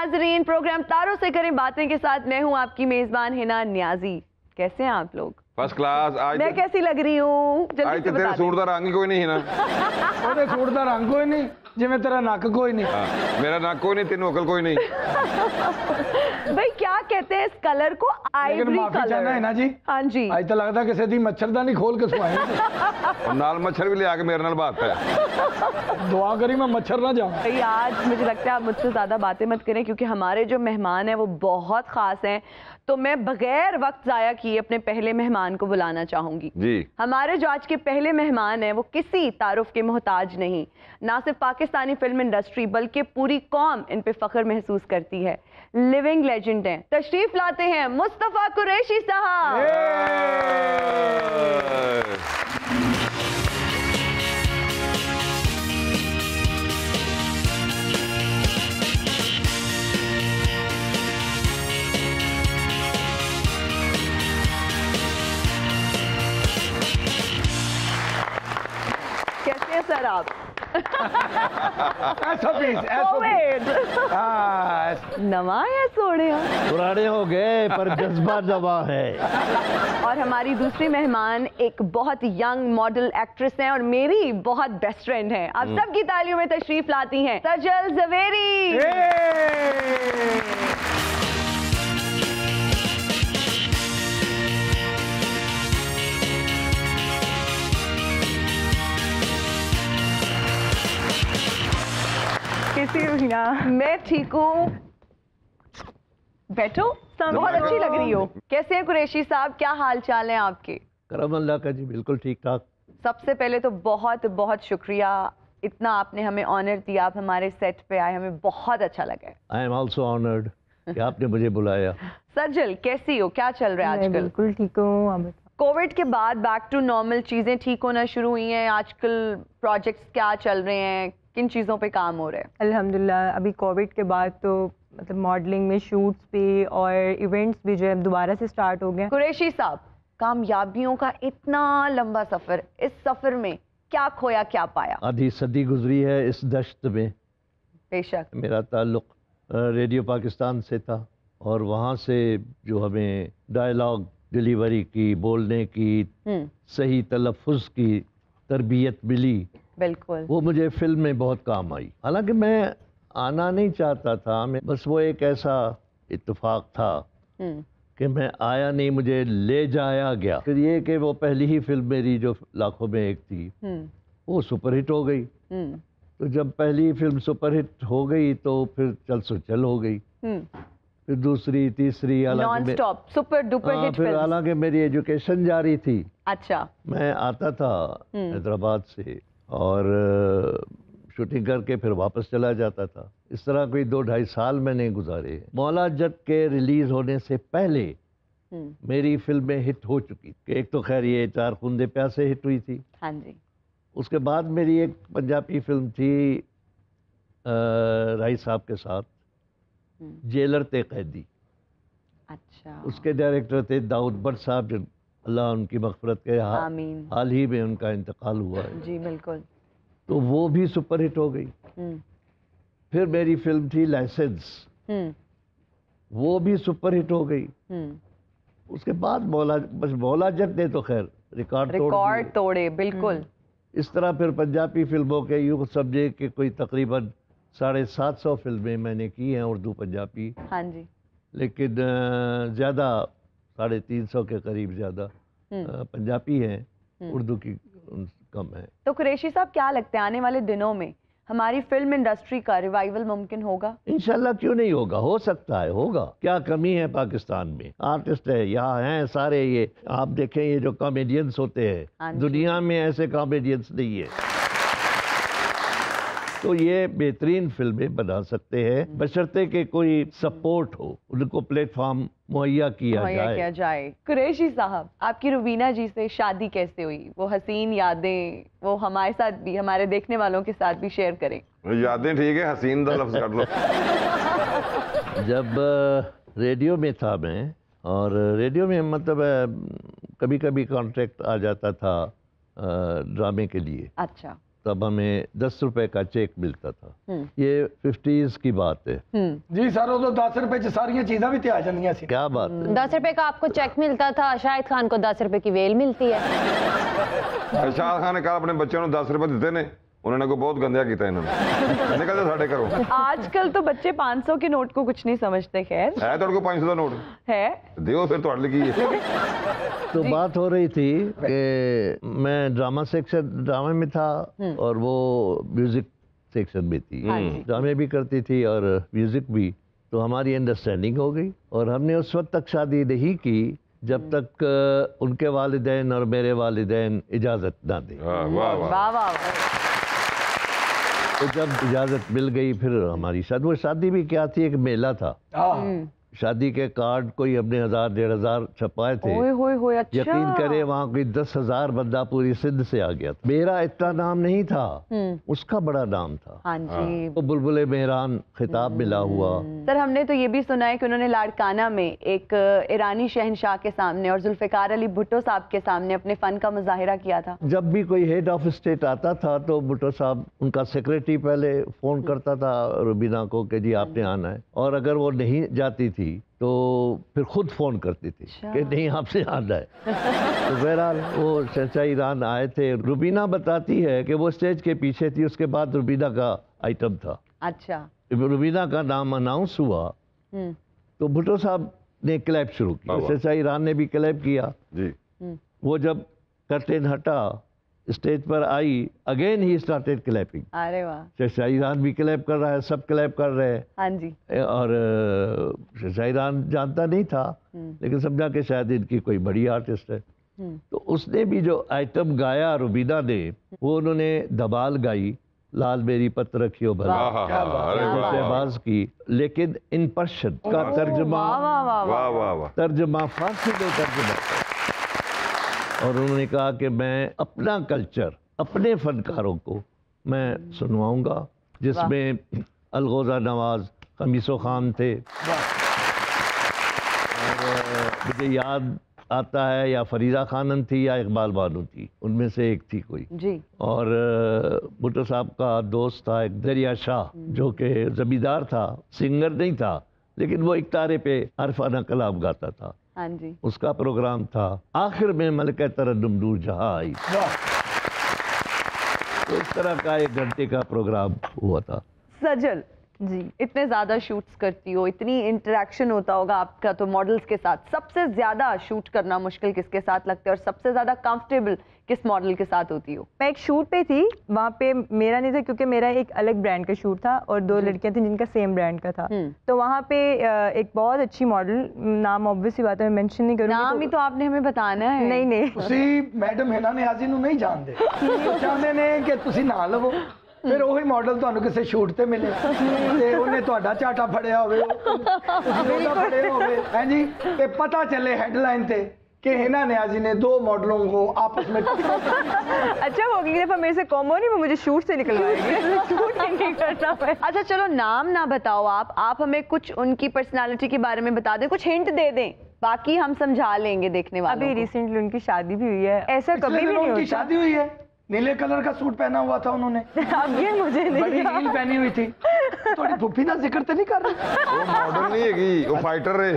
नाजरीन, प्रोग्राम तारों से करें बातें के साथ मैं हूं आपकी मेजबान हिना नियाजी। कैसे हैं आप लोग? First class. आज मैं कैसी लग रही हूँ? आज तो तेरे सूट दा रंग ही कोई नहीं है ना। ਉਹਦੇ ਸੂਟ ਦਾ ਰੰਗ ਕੋਈ ਨਹੀਂ, ਜਿਵੇਂ ਤੇਰਾ ਨੱਕ ਕੋਈ नहीं। मेरा नाक कोई नहीं, तेनू अकल कोई नहीं। भाई क्या कहते हैं इस कलर को? आइवरी कलर है ना जी। हाँ जी। आज तो लगता किसी दी मच्छरदानी खोल के सुआई और नाल मच्छर भी ले आके मेरे नाल बात है। दुआ करी मैं मच्छर ना जाऊं। भाई आज मुझे लगता है आप मुझसे ज्यादा बातें मत करें, क्योंकि हमारे जो मेहमान हैं वो बहुत खास हैं। तो मैं बगैर वक्त जाया किए अपने पहले मेहमान को बुलाना चाहूंगी जी। हमारे जो आज के पहले मेहमान हैं वो किसी तारुफ के मोहताज नहीं, ना सिर्फ पाकिस्तानी फिल्म इंडस्ट्री बल्कि पूरी कौम इन पे फख्र महसूस करती है। लिविंग लेजेंड हैं, तशरीफ लाते हैं मुस्तफा कुरैशी साहब। कैसे हैं सर आप? नवा है सोने पुराने हो गए पर जज्बा नवा है। और हमारी दूसरी मेहमान एक बहुत यंग मॉडल एक्ट्रेस हैं और मेरी बहुत बेस्ट फ्रेंड हैं। आप सबकी तालियों में तशरीफ लाती हैं सजल जवेरी। कैसी हो हिना? मैं ठीक हूँ। बैठो, बहुत अच्छी लग रही हो। कैसे हैं कुरैशी साहब, क्या हाल चाल है आपके? करम अल्लाह का जी, बिल्कुल ठीक ठाक। सबसे पहले तो बहुत बहुत शुक्रिया, इतना आपने हमें ऑनर दिया, आप हमारे सेट पे आए, हमें बहुत अच्छा लगा। आई एम ऑल्सो ऑनर्ड कि आपने मुझे बुलाया। सजल कैसी हो, क्या चल रहा है आजकल? बिल्कुल ठीक हूँ। कोविड के बाद बैक टू नॉर्मल चीजें ठीक होना शुरू हुई हैं। आजकल प्रोजेक्ट्स क्या चल रहे हैं, किन चीज़ों पे काम हो रहा है? अल्हम्दुलिल्लाह अभी कोविड के बाद तो मतलब मॉडलिंग में शूट्स पे और इवेंट्स भी जो है दोबारा से स्टार्ट हो गए। कुरैशी साहब, कामयाबियों का इतना लंबा सफ़र, इस सफ़र में क्या खोया क्या पाया? आधी सदी गुजरी है इस दश्त में। बेशक। मेरा ताल्लुक रेडियो पाकिस्तान से था और वहाँ से जो हमें डायलॉग डिलीवरी की, बोलने की, सही तलफ़ुज़ की तरबियत मिली, बिल्कुल, वो मुझे फिल्म में बहुत काम आई। हालांकि मैं आना नहीं चाहता था, मैं बस वो एक ऐसा इत्तेफाक था कि मैं आया नहीं, मुझे ले जाया गया। फिर ये कि वो पहली ही फिल्म मेरी जो लाखों में एक थी वो सुपरहिट हो गई। तो जब पहली फिल्म सुपरहिट हो गई तो फिर चल सो चल हो गई। फिर दूसरी, तीसरी, non stop super duper hit फिर हालांकि मेरी एजुकेशन जारी थी। अच्छा। मैं आता था हैदराबाद से और शूटिंग करके फिर वापस चला जाता था। इस तरह कोई 2-2.5 साल मैंने गुजारे। मौला जट के रिलीज होने से पहले मेरी फिल्में हिट हो चुकी थी। एक तो खैर ये 4 खूंदे प्यासे हिट हुई थी। हाँ जी। उसके उसके बाद मेरी एक पंजाबी फिल्म थी राय साहब के साथ, जेलर ते कैदी। अच्छा। उसके डायरेक्टर थे दाऊद भट्ट साहब, जो अल्लाह उनकी मग़फ़िरत के हाल ही में उनका इंतकाल हुआ है। जी बिल्कुल। तो वो भी सुपरहिट हो गई। फिर मेरी फिल्म थी लाइसेंस, वो भी सुपरहिट हो गई। उसके बाद मौला जट ने तो खैर रिकॉर्ड तोड़े। बिल्कुल। इस तरह फिर पंजाबी फिल्मों के यूँ समझे कि कोई तकरीबन 750 फिल्में मैंने की हैं, उर्दू पंजाबी। हाँ जी। लेकिन ज़्यादा 350 के करीब ज़्यादा पंजाबी हैं, उर्दू की कम है। तो कुरैशी साहब क्या लगता है आने वाले दिनों में हमारी फिल्म इंडस्ट्री का रिवाइवल मुमकिन होगा? इंशाल्लाह, क्यों नहीं होगा, हो सकता है, होगा। क्या कमी है पाकिस्तान में? आर्टिस्ट है, यहाँ हैं सारे। ये आप देखें, ये जो कॉमेडियंस होते हैं, दुनिया में ऐसे कॉमेडियंस नहीं है। तो ये बेहतरीन फिल्में बना सकते हैं बशर्ते कि कोई सपोर्ट हो, उनको प्लेटफॉर्म मुहैया किया जाए। कुरैशी साहब, आपकी रुबीना जी से शादी कैसे हुई? वो हसीन यादें वो हमारे साथ भी, हमारे देखने वालों के साथ भी शेयर करें। यादें ठीक है, हसीन का लफ्ज़ काट लो। जब रेडियो में था मैं, और रेडियो में मतलब कभी कभी कॉन्ट्रैक्ट आ जाता था ड्रामे के लिए। अच्छा। तब हमें 10 रुपए का चेक मिलता था। ये 50s की बात है। जी सर, वो तो 10 रुपए च सारियां चीज़ां भी ते आ जांदियां सी। क्या बात है। 10 रुपए का आपको चेक मिलता था, शाहिद खान को 10 रुपए की वेल मिलती है। शाहिद खान ने कहा अपने बच्चों को 10 रुपए दिते ने, उन्होंने को बहुत गंदा किया इन्होंने। निकल जा साढ़े घरों। आजकल तो बच्चे 500 के नोट को कुछ नहीं समझते। खैर है तो 500 का नोट है, दियो फिर तो की है। तो बात हो रही थी कि मैं ड्रामे में था और वो म्यूजिक सेक्शन में थी। ड्रामे भी करती थी और म्यूजिक भी। तो हमारी अंडरस्टैंडिंग हो गई और हमने उस वक्त तक शादी नहीं की जब तक उनके वालिदैन और मेरे वालिदैन इजाज़त ना दें। वाह वाह वाह। वाह वाह। तो जब इजाज़त मिल गई फिर हमारी शादी। वो शादी भी क्या थी, एक मेला था। शादी के कार्ड कोई हमने 1000-1500 छपाए थे। ओए अच्छा। यकीन करे वहाँ कोई 10,000 बंदा पूरी सिंध से आ गया था। मेरा इतना नाम नहीं था, उसका बड़ा नाम था। हाँ जी। तो बुलबुल मेहरान खिताब मिला हुआ। सर हमने तो ये भी सुना है कि उन्होंने लाड़काना में एक ईरानी शहनशाह के सामने और जुल्फ़िकार अली भुट्टो साहब के सामने अपने फन का मुजाहिरा किया था। जब भी कोई हेड ऑफ स्टेट आता था तो भुट्टो साहब, उनका सेक्रेटरी पहले फोन करता था रुबीना को कि जी आपने आना है, और अगर वो नहीं जाती थी तो फिर खुद फोन करती थी कि नहीं आपसे आना है। तो बहरहाल वो शहंशाह ईरान आए थे। रुबीना बताती है कि वो स्टेज के पीछे थी, उसके बाद रुबीना का आइटम था। अच्छा। रुबीना का नाम अनाउंस हुआ तो भुट्टो साहब ने क्लैप शुरू किया, शहंशाह ईरान ने भी क्लैप किया जी। वो जब कर्टेन हटा, स्टेज पर आई, अगेन ही स्टार्टेड क्लैपिंग। अरे वाह। शहंशाह ईरान भी क्लैप कर रहा है, सब क्लैप कर रहे हैं। हाँ जी। और शहंशाह ईरान जानता नहीं था, लेकिन समझा कि शायद इनकी कोई बड़ी आर्टिस्ट है। तो उसने भी जो आइटम गाया रुबीना ने, वो उन्होंने धमाल गाई, लाल मेरी पत रखियो भला, शहबाज की, लेकिन इन पर्शियन का तर्जुमा, वाह वाह वाह, तर्जुमा फारसी में तर्जुमा। और उन्होंने कहा कि मैं अपना कल्चर, अपने फनकारों को मैं सुनवाऊंगा, जिसमें अलगोजा नवाज, कमीसो खान थे। और मुझे याद आता है या फरीदा खानम थी या इकबाल बानो थी, उनमें से एक थी कोई जी। और भुट्टो साहब का दोस्त था एक दरिया शाह, जो कि जमींदार था, सिंगर नहीं था, लेकिन वो एक तारे पे अरफाना कलाम गाता था। हाँ जी। उसका प्रोग्राम था। आखिर में मलका तरन्नुम नूर जहां आई। तो इस तरह का 1 घंटे का प्रोग्राम हुआ था। सजल जी, इतने ज़्यादा शूट्स करती हो, इतनी इंटरेक्शन होता होगा आपका तो मॉडल्स के साथ, सबसे ज़्यादा शूट करना मुश्किल किसके साथ लगता है और सबसे ज़्यादा कंफर्टेबल किस मॉडल के साथ होती हो? मैं एक शूट पे थी, वहाँ पे मेरा नहीं था क्योंकि मेरा एक अलग ब्रांड का शूट था और 2 लड़कियां थी जिनका सेम ब्रांड का था। तो वहाँ पे एक बहुत अच्छी मॉडल, नाम ऑब्वियस बात है मैं मेंशन नहीं करूँगी। नाम ही तो आपने हमें बताना है। नहीं नहीं, ਤੁਸੀਂ ਮੈਡਮ हिना नियाज़ी ਨੂੰ नहीं जानते, ਚਾਹੁੰਦੇ ਨੇ ਕਿ ਤੁਸੀਂ ਨਾ ਲਵੋ, ਫਿਰ ਉਹੀ ਮਾਡਲ ਤੁਹਾਨੂੰ ਕਿਸੇ ਸ਼ੂਟ ਤੇ ਮਿਲੇ ਤੇ ਉਹਨੇ ਤੁਹਾਡਾ ਝਾਟਾ ਫੜਿਆ ਹੋਵੇ, ਤੁਸੀਂ ਉਹਦਾ ਫੜਿਆ ਹੋਵੇ, ਹਾਂਜੀ, ਤੇ ਪਤਾ ਚੱਲੇ ਹੈਡਲਾइन ਤੇ कि हिना नियाज़ी ने 2 मॉडलों को आपस में अच्छा वो अगली दफा मेरे से कॉमो नहीं, वो मुझे शूट से निकलवाएंगे। शूट नहीं करना है। अच्छा चलो नाम ना बताओ आप हमें कुछ उनकी पर्सनालिटी के बारे में बता दें, कुछ हिंट दे दें, बाकी हम समझा लेंगे देखने वालों को। अभी रिसेंटली उनकी शादी भी हुई है, ऐसा कभी भी नहीं उनकी होता। शादी हुई है, नीले कलर का सूट पहना हुआ था उन्होंने, अब ये मुझे बड़ी नहीं हील पहनी हुई थी। थोड़ी फुफी का जिक्र तो नहीं कर रही, वो मॉडल नहीं है, वो फाइटर है।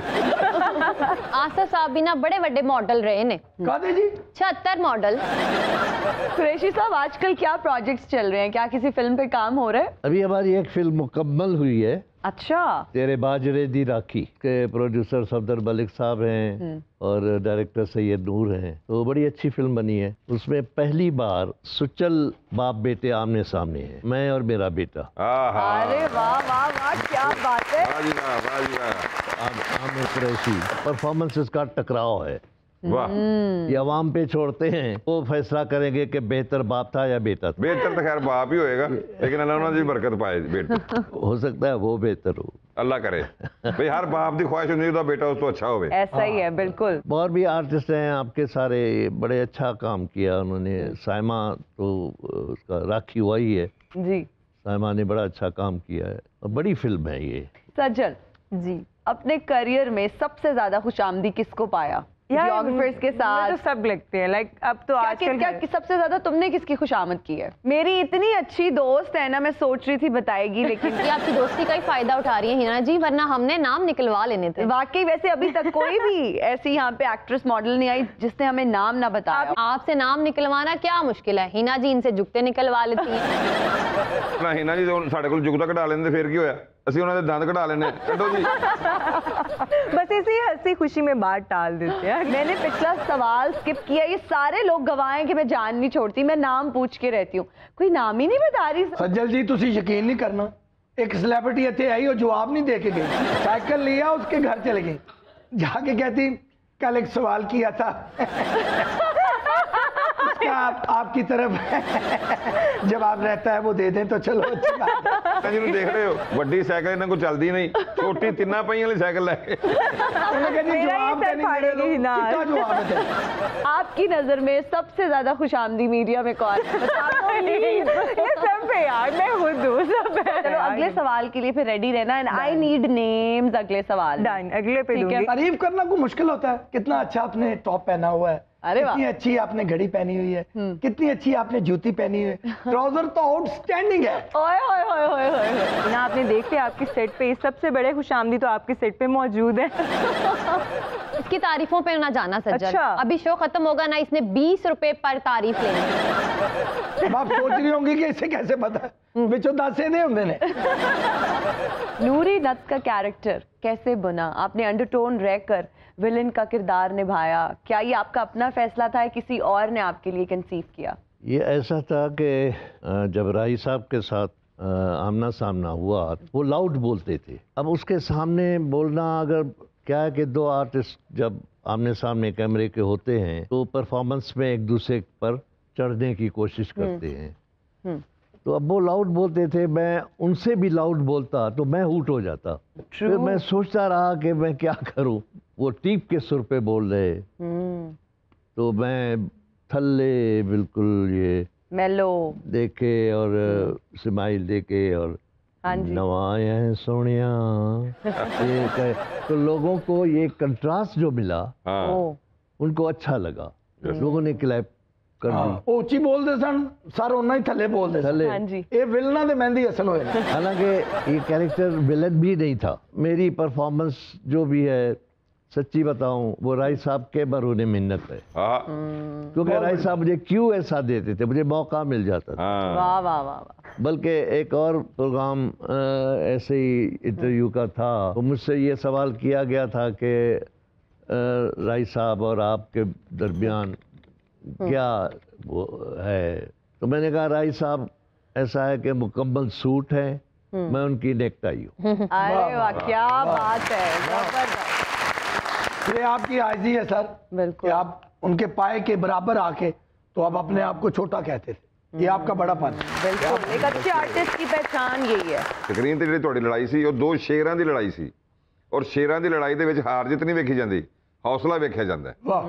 आसा साहब भी ना बड़े बड़े मॉडल रहे ने। कहते जी 76 मॉडल। कुरैशी साहब आजकल क्या प्रोजेक्ट्स चल रहे हैं, क्या किसी फिल्म पे काम हो रहा है? अभी हमारी एक फिल्म मुकम्मल हुई है। अच्छा। तेरे बाजरे दी राखी के प्रोड्यूसर सफदर मलिक साहब हैं और डायरेक्टर सैयद नूर हैं। तो बड़ी अच्छी फिल्म बनी है। उसमें पहली बार सुचल बाप बेटे आमने सामने हैं, मैं और मेरा बेटा। अरे वाह वाह वाह, क्या बात है। आमिर कुरैशी परफॉर्मेंसेस का टकराव है। वाह। ये अवाम पे छोड़ते हैं, वो फैसला करेंगे कि बेहतर बाप था या बेटा था। बेहतर तो खैर बाप ही होएगा, लेकिन अल्लाह जी बरकत पाए बेटे। हो सकता है वो बेहतर हो, अल्लाह करे भाई, हर बाप की ख्वाहिश होती है बेटा उस तो अच्छा हो। ऐसा ही है बिल्कुल। और भी आर्टिस्ट हैं आपके सारे, बड़े अच्छा काम किया उन्होंने। साइमा तो उसका राखी हुआ ही है जी, साइमा ने बड़ा अच्छा काम किया है और बड़ी फिल्म है ये। सजल जी। अपने करियर में सबसे ज्यादा खुशामदी किसको पाया? जियोग्राफर्स के साथ? तो सब लगते हैं, लाइक अब तो आजकल क्या सबसे ज्यादा तुमने किसकी खुशामद की है? मेरी इतनी अच्छी दोस्त है ना, मैं सोच रही थी बताएगी, लेकिन ये आपकी दोस्ती का ही फायदा उठा रही है हिना जी, वरना हमने नाम निकलवा लेने थे। वाकई वैसे अभी तक कोई भी ऐसी यहाँ पे एक्ट्रेस मॉडल नहीं आई जिसने हमें नाम ना बताया। आपसे नाम निकलवाना क्या मुश्किल है, हिना जी इनसे जुगते निकलवा लेती हैं। ना हिना जी साढ़े को जुगता कटा लेंदे, फिर की होया, ਅਸੀਂ ਉਹਨਾਂ ਦੇ ਦੰਦ ਕਢਾ ਲੈਣੇ। ਕੱਢੋ ਜੀ। बस इसी हंसी खुशी में बात टाल देते हैं। मैंने पिछला सवाल स्किप किया, ये सारे लोग गवाह हैं कि मैं जान नहीं छोड़ती, मैं नाम पूछ के रहती हूँ, कोई नाम ही नहीं बता रही। सज्जल जी तुसी यकीन नहीं करना, एक सेलिब्रिटी इतने आई और जवाब नहीं दे के गई, साइकिल लिया उसके घर चले गई, जाके कहती कल एक सवाल किया था उसका आपकी तरफ जवाब रहता है, वो दे दें तो चलो अच्छी बात है। ਜਿਹਨੂੰ ਦੇਖ ਰਹੇ ਹੋ ਵੱਡੀ ਸਾਈਕਲ ਇਹਨਾਂ ਕੋਲ ਚੱਲਦੀ ਨਹੀਂ, ਛੋਟੀ ਤਿੰਨਾਂ ਪਹੀਆਂ ਵਾਲੀ ਸਾਈਕਲ ਲੈ ਕੇ। उन्होंने कहा जी जवाब देने मेरे लोग, कितना जवाब है? आपकी नजर में सबसे ज्यादा खुशामदी मीडिया में कौन है? बता दो please। ये सब है यार, मैं खुद हूँ, सब है। चलो अगले सवाल के लिए फिर रेडी रहना, एंड आई नीड नेम्स अगले सवाल। डन, अगले पे दूंगी। तारीफ करना को मुश्किल होता है, कितना अच्छा आपने टॉप पहना हुआ है, अरे वाह। कितनी अच्छी आपने घड़ी पहनी हुई है, कितनी अच्छी आपने जूती पहनी हुई है, ट्राउजर तो आउटस्टैंडिंग है। ओए ओए ओए ओए ओए। ना आपने देख लिया आपके सेट पे, सबसे बड़े खुशामदी तो आपके सेट पे मौजूद है। इसकी तारीफों पे ना जाना सज्जल। अच्छा। अभी शो खत्म होगा ना, इसने 20 रुपए पर तारीफ लेनी। अब आप सोच रही होंगी कि इसे कैसे पता, बिचो दासे दे होंगे ने। नूरी नत का कैरेक्टर कैसे बुना आपने? अंडरटोन रहकर विलन का किरदार निभाया, क्या ये आपका अपना फैसला था या किसी और ने आपके लिए कंसीव किया? ये ऐसा था कि जब राही साहब के साथ आमना सामना हुआ, वो लाउड बोलते थे। अब उसके सामने बोलना, अगर क्या है कि दो आर्टिस्ट जब आमने सामने कैमरे के होते हैं तो परफॉर्मेंस में एक दूसरे पर चढ़ने की कोशिश करते हैं। तो अब वो लाउड बोलते थे, मैं उनसे भी लाउड बोलता तो मैं हूट हो जाता। फिर मैं सोचता रहा कि मैं क्या करूं, वो टीप के सुर पे बोल रहे, तो मैं थल्ले बिल्कुल ये मेलो देके और स्माइल देके और नवाया है सोनिया तो लोगों को ये कंट्रास्ट जो मिला उनको अच्छा लगा, लोगों ने क्लैप कर दी। ऊंची बोलते सन सर उन्ना ही थल्ले बोलते थल्ले। ये विलना दे मेहंदी असल होए। हालांकि ये कैरेक्टर विलन भी नहीं था, मेरी परफॉर्मेंस जो भी है सच्ची बताऊं वो राय साहब के बरूने मिन्नत है, क्योंकि राय साहब मुझे क्यों ऐसा देते थे, मुझे मौका मिल जाता था। वाह वाह वाह। बल्कि एक और प्रोग्राम ऐसे ही इंटरव्यू का था, तो मुझसे ये सवाल किया गया था कि राय साहब और आपके दरमियान क्या वो है, तो मैंने कहा राय साहब ऐसा है कि मुकम्मल सूट है, मैं उनकी नेकटाई हूँ। अरे वाह क्या बात है, जबरदस्त। ये आपकी आजी है सर, बिल्कुल। आप उनके पाए के बराबर आके तो आप अपने आप को छोटा कहते थे, ये आपका बड़ापन है। बिल्कुल, एक अच्छे आर्टिस्ट की पहचान यही है। ਸਕਰੀਨ ਤੇ ਜਿਹੜੀ ਤੁਹਾਡੀ ਲੜਾਈ ਸੀ ਉਹ ਦੋ ਸ਼ੇਰਾਂ ਦੀ ਲੜਾਈ ਸੀ, ਔਰ ਸ਼ੇਰਾਂ ਦੀ ਲੜਾਈ ਦੇ ਵਿੱਚ ਹਾਰ ਜਿੱਤ ਨਹੀਂ ਵੇਖੀ ਜਾਂਦੀ, ਹੌਸਲਾ ਵੇਖਿਆ ਜਾਂਦਾ ਹੈ। वाह,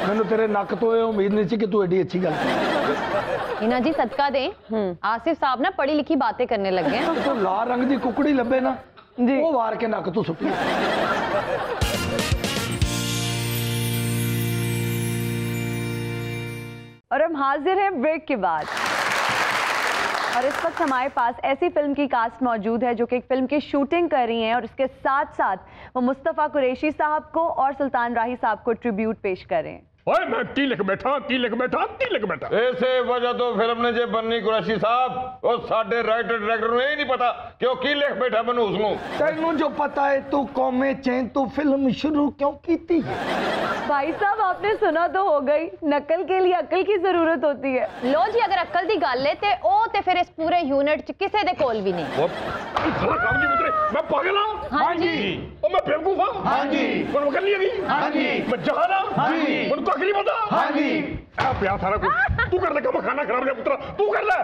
मैंने तेरे नक तो ये उम्मीद नहीं थी कि तू एडी अच्छी गल हिना जी सदका दें, आसिफ साहब ना पढ़ी लिखी बातें करने लगे हैं। तो लाल रंग दी कुकड़ी लब्बे ना वो वार के नक तो सुट्टी। और हम हाजिर हैं ब्रेक के बाद, और इस वक्त हमारे पास ऐसी फिल्म की कास्ट मौजूद है जो कि एक फिल्म की शूटिंग कर रही हैं, और इसके साथ साथ वो मुस्तफ़ा कुरैशी साहब को और सुल्तान राही साहब को ट्रिब्यूट पेश कर रहे हैं। ओए मैं की लिख बैठा ਇਸੇ ਵਜ੍ਹਾ ਤੋਂ ਫਿਲਮ ਨੇ ਜੇ ਬੰਨੀ ਕੁਰੈਸ਼ੀ ਸਾਹਿਬ ਉਹ ਸਾਡੇ ਰਾਈਟਰ ਡਾਇਰੈਕਟਰ ਨੂੰ ਇਹ ਨਹੀਂ ਪਤਾ ਕਿ ਉਹ ਕੀ ਲਿਖ ਬੈਠਾ ਮਨਹੂਸ ਨੂੰ। तेनू जो पता है तू कौमे चैन तू फिल्म शुरू क्यों की थी? भाई साहब आपने सुना तो हो गई, नकल के लिए अकल की जरूरत होती है। लो जी अगर अक्ल दी गल है ते ओ ते फिर इस पूरे यूनिट च किसे दे कोल भी नहीं। मैं पागल हूं? हाँ जी। और मैं बेवकूफ हूं? हाँ जी। मैं कर लिया गई? हाँ जी। मैं जहान हूं? हाँ जी। उनको अकल नहीं पता? हाँ जी। ਪਿਆ ਸਾਰਾ ਕੁਝ ਤੂੰ ਕਰ ਲੈ ਕੰਮ ਖਾਣਾ ਖਰਾਬ ਜਿਹਾ ਪੁੱਤਰਾ ਤੂੰ ਕਰ ਲੈ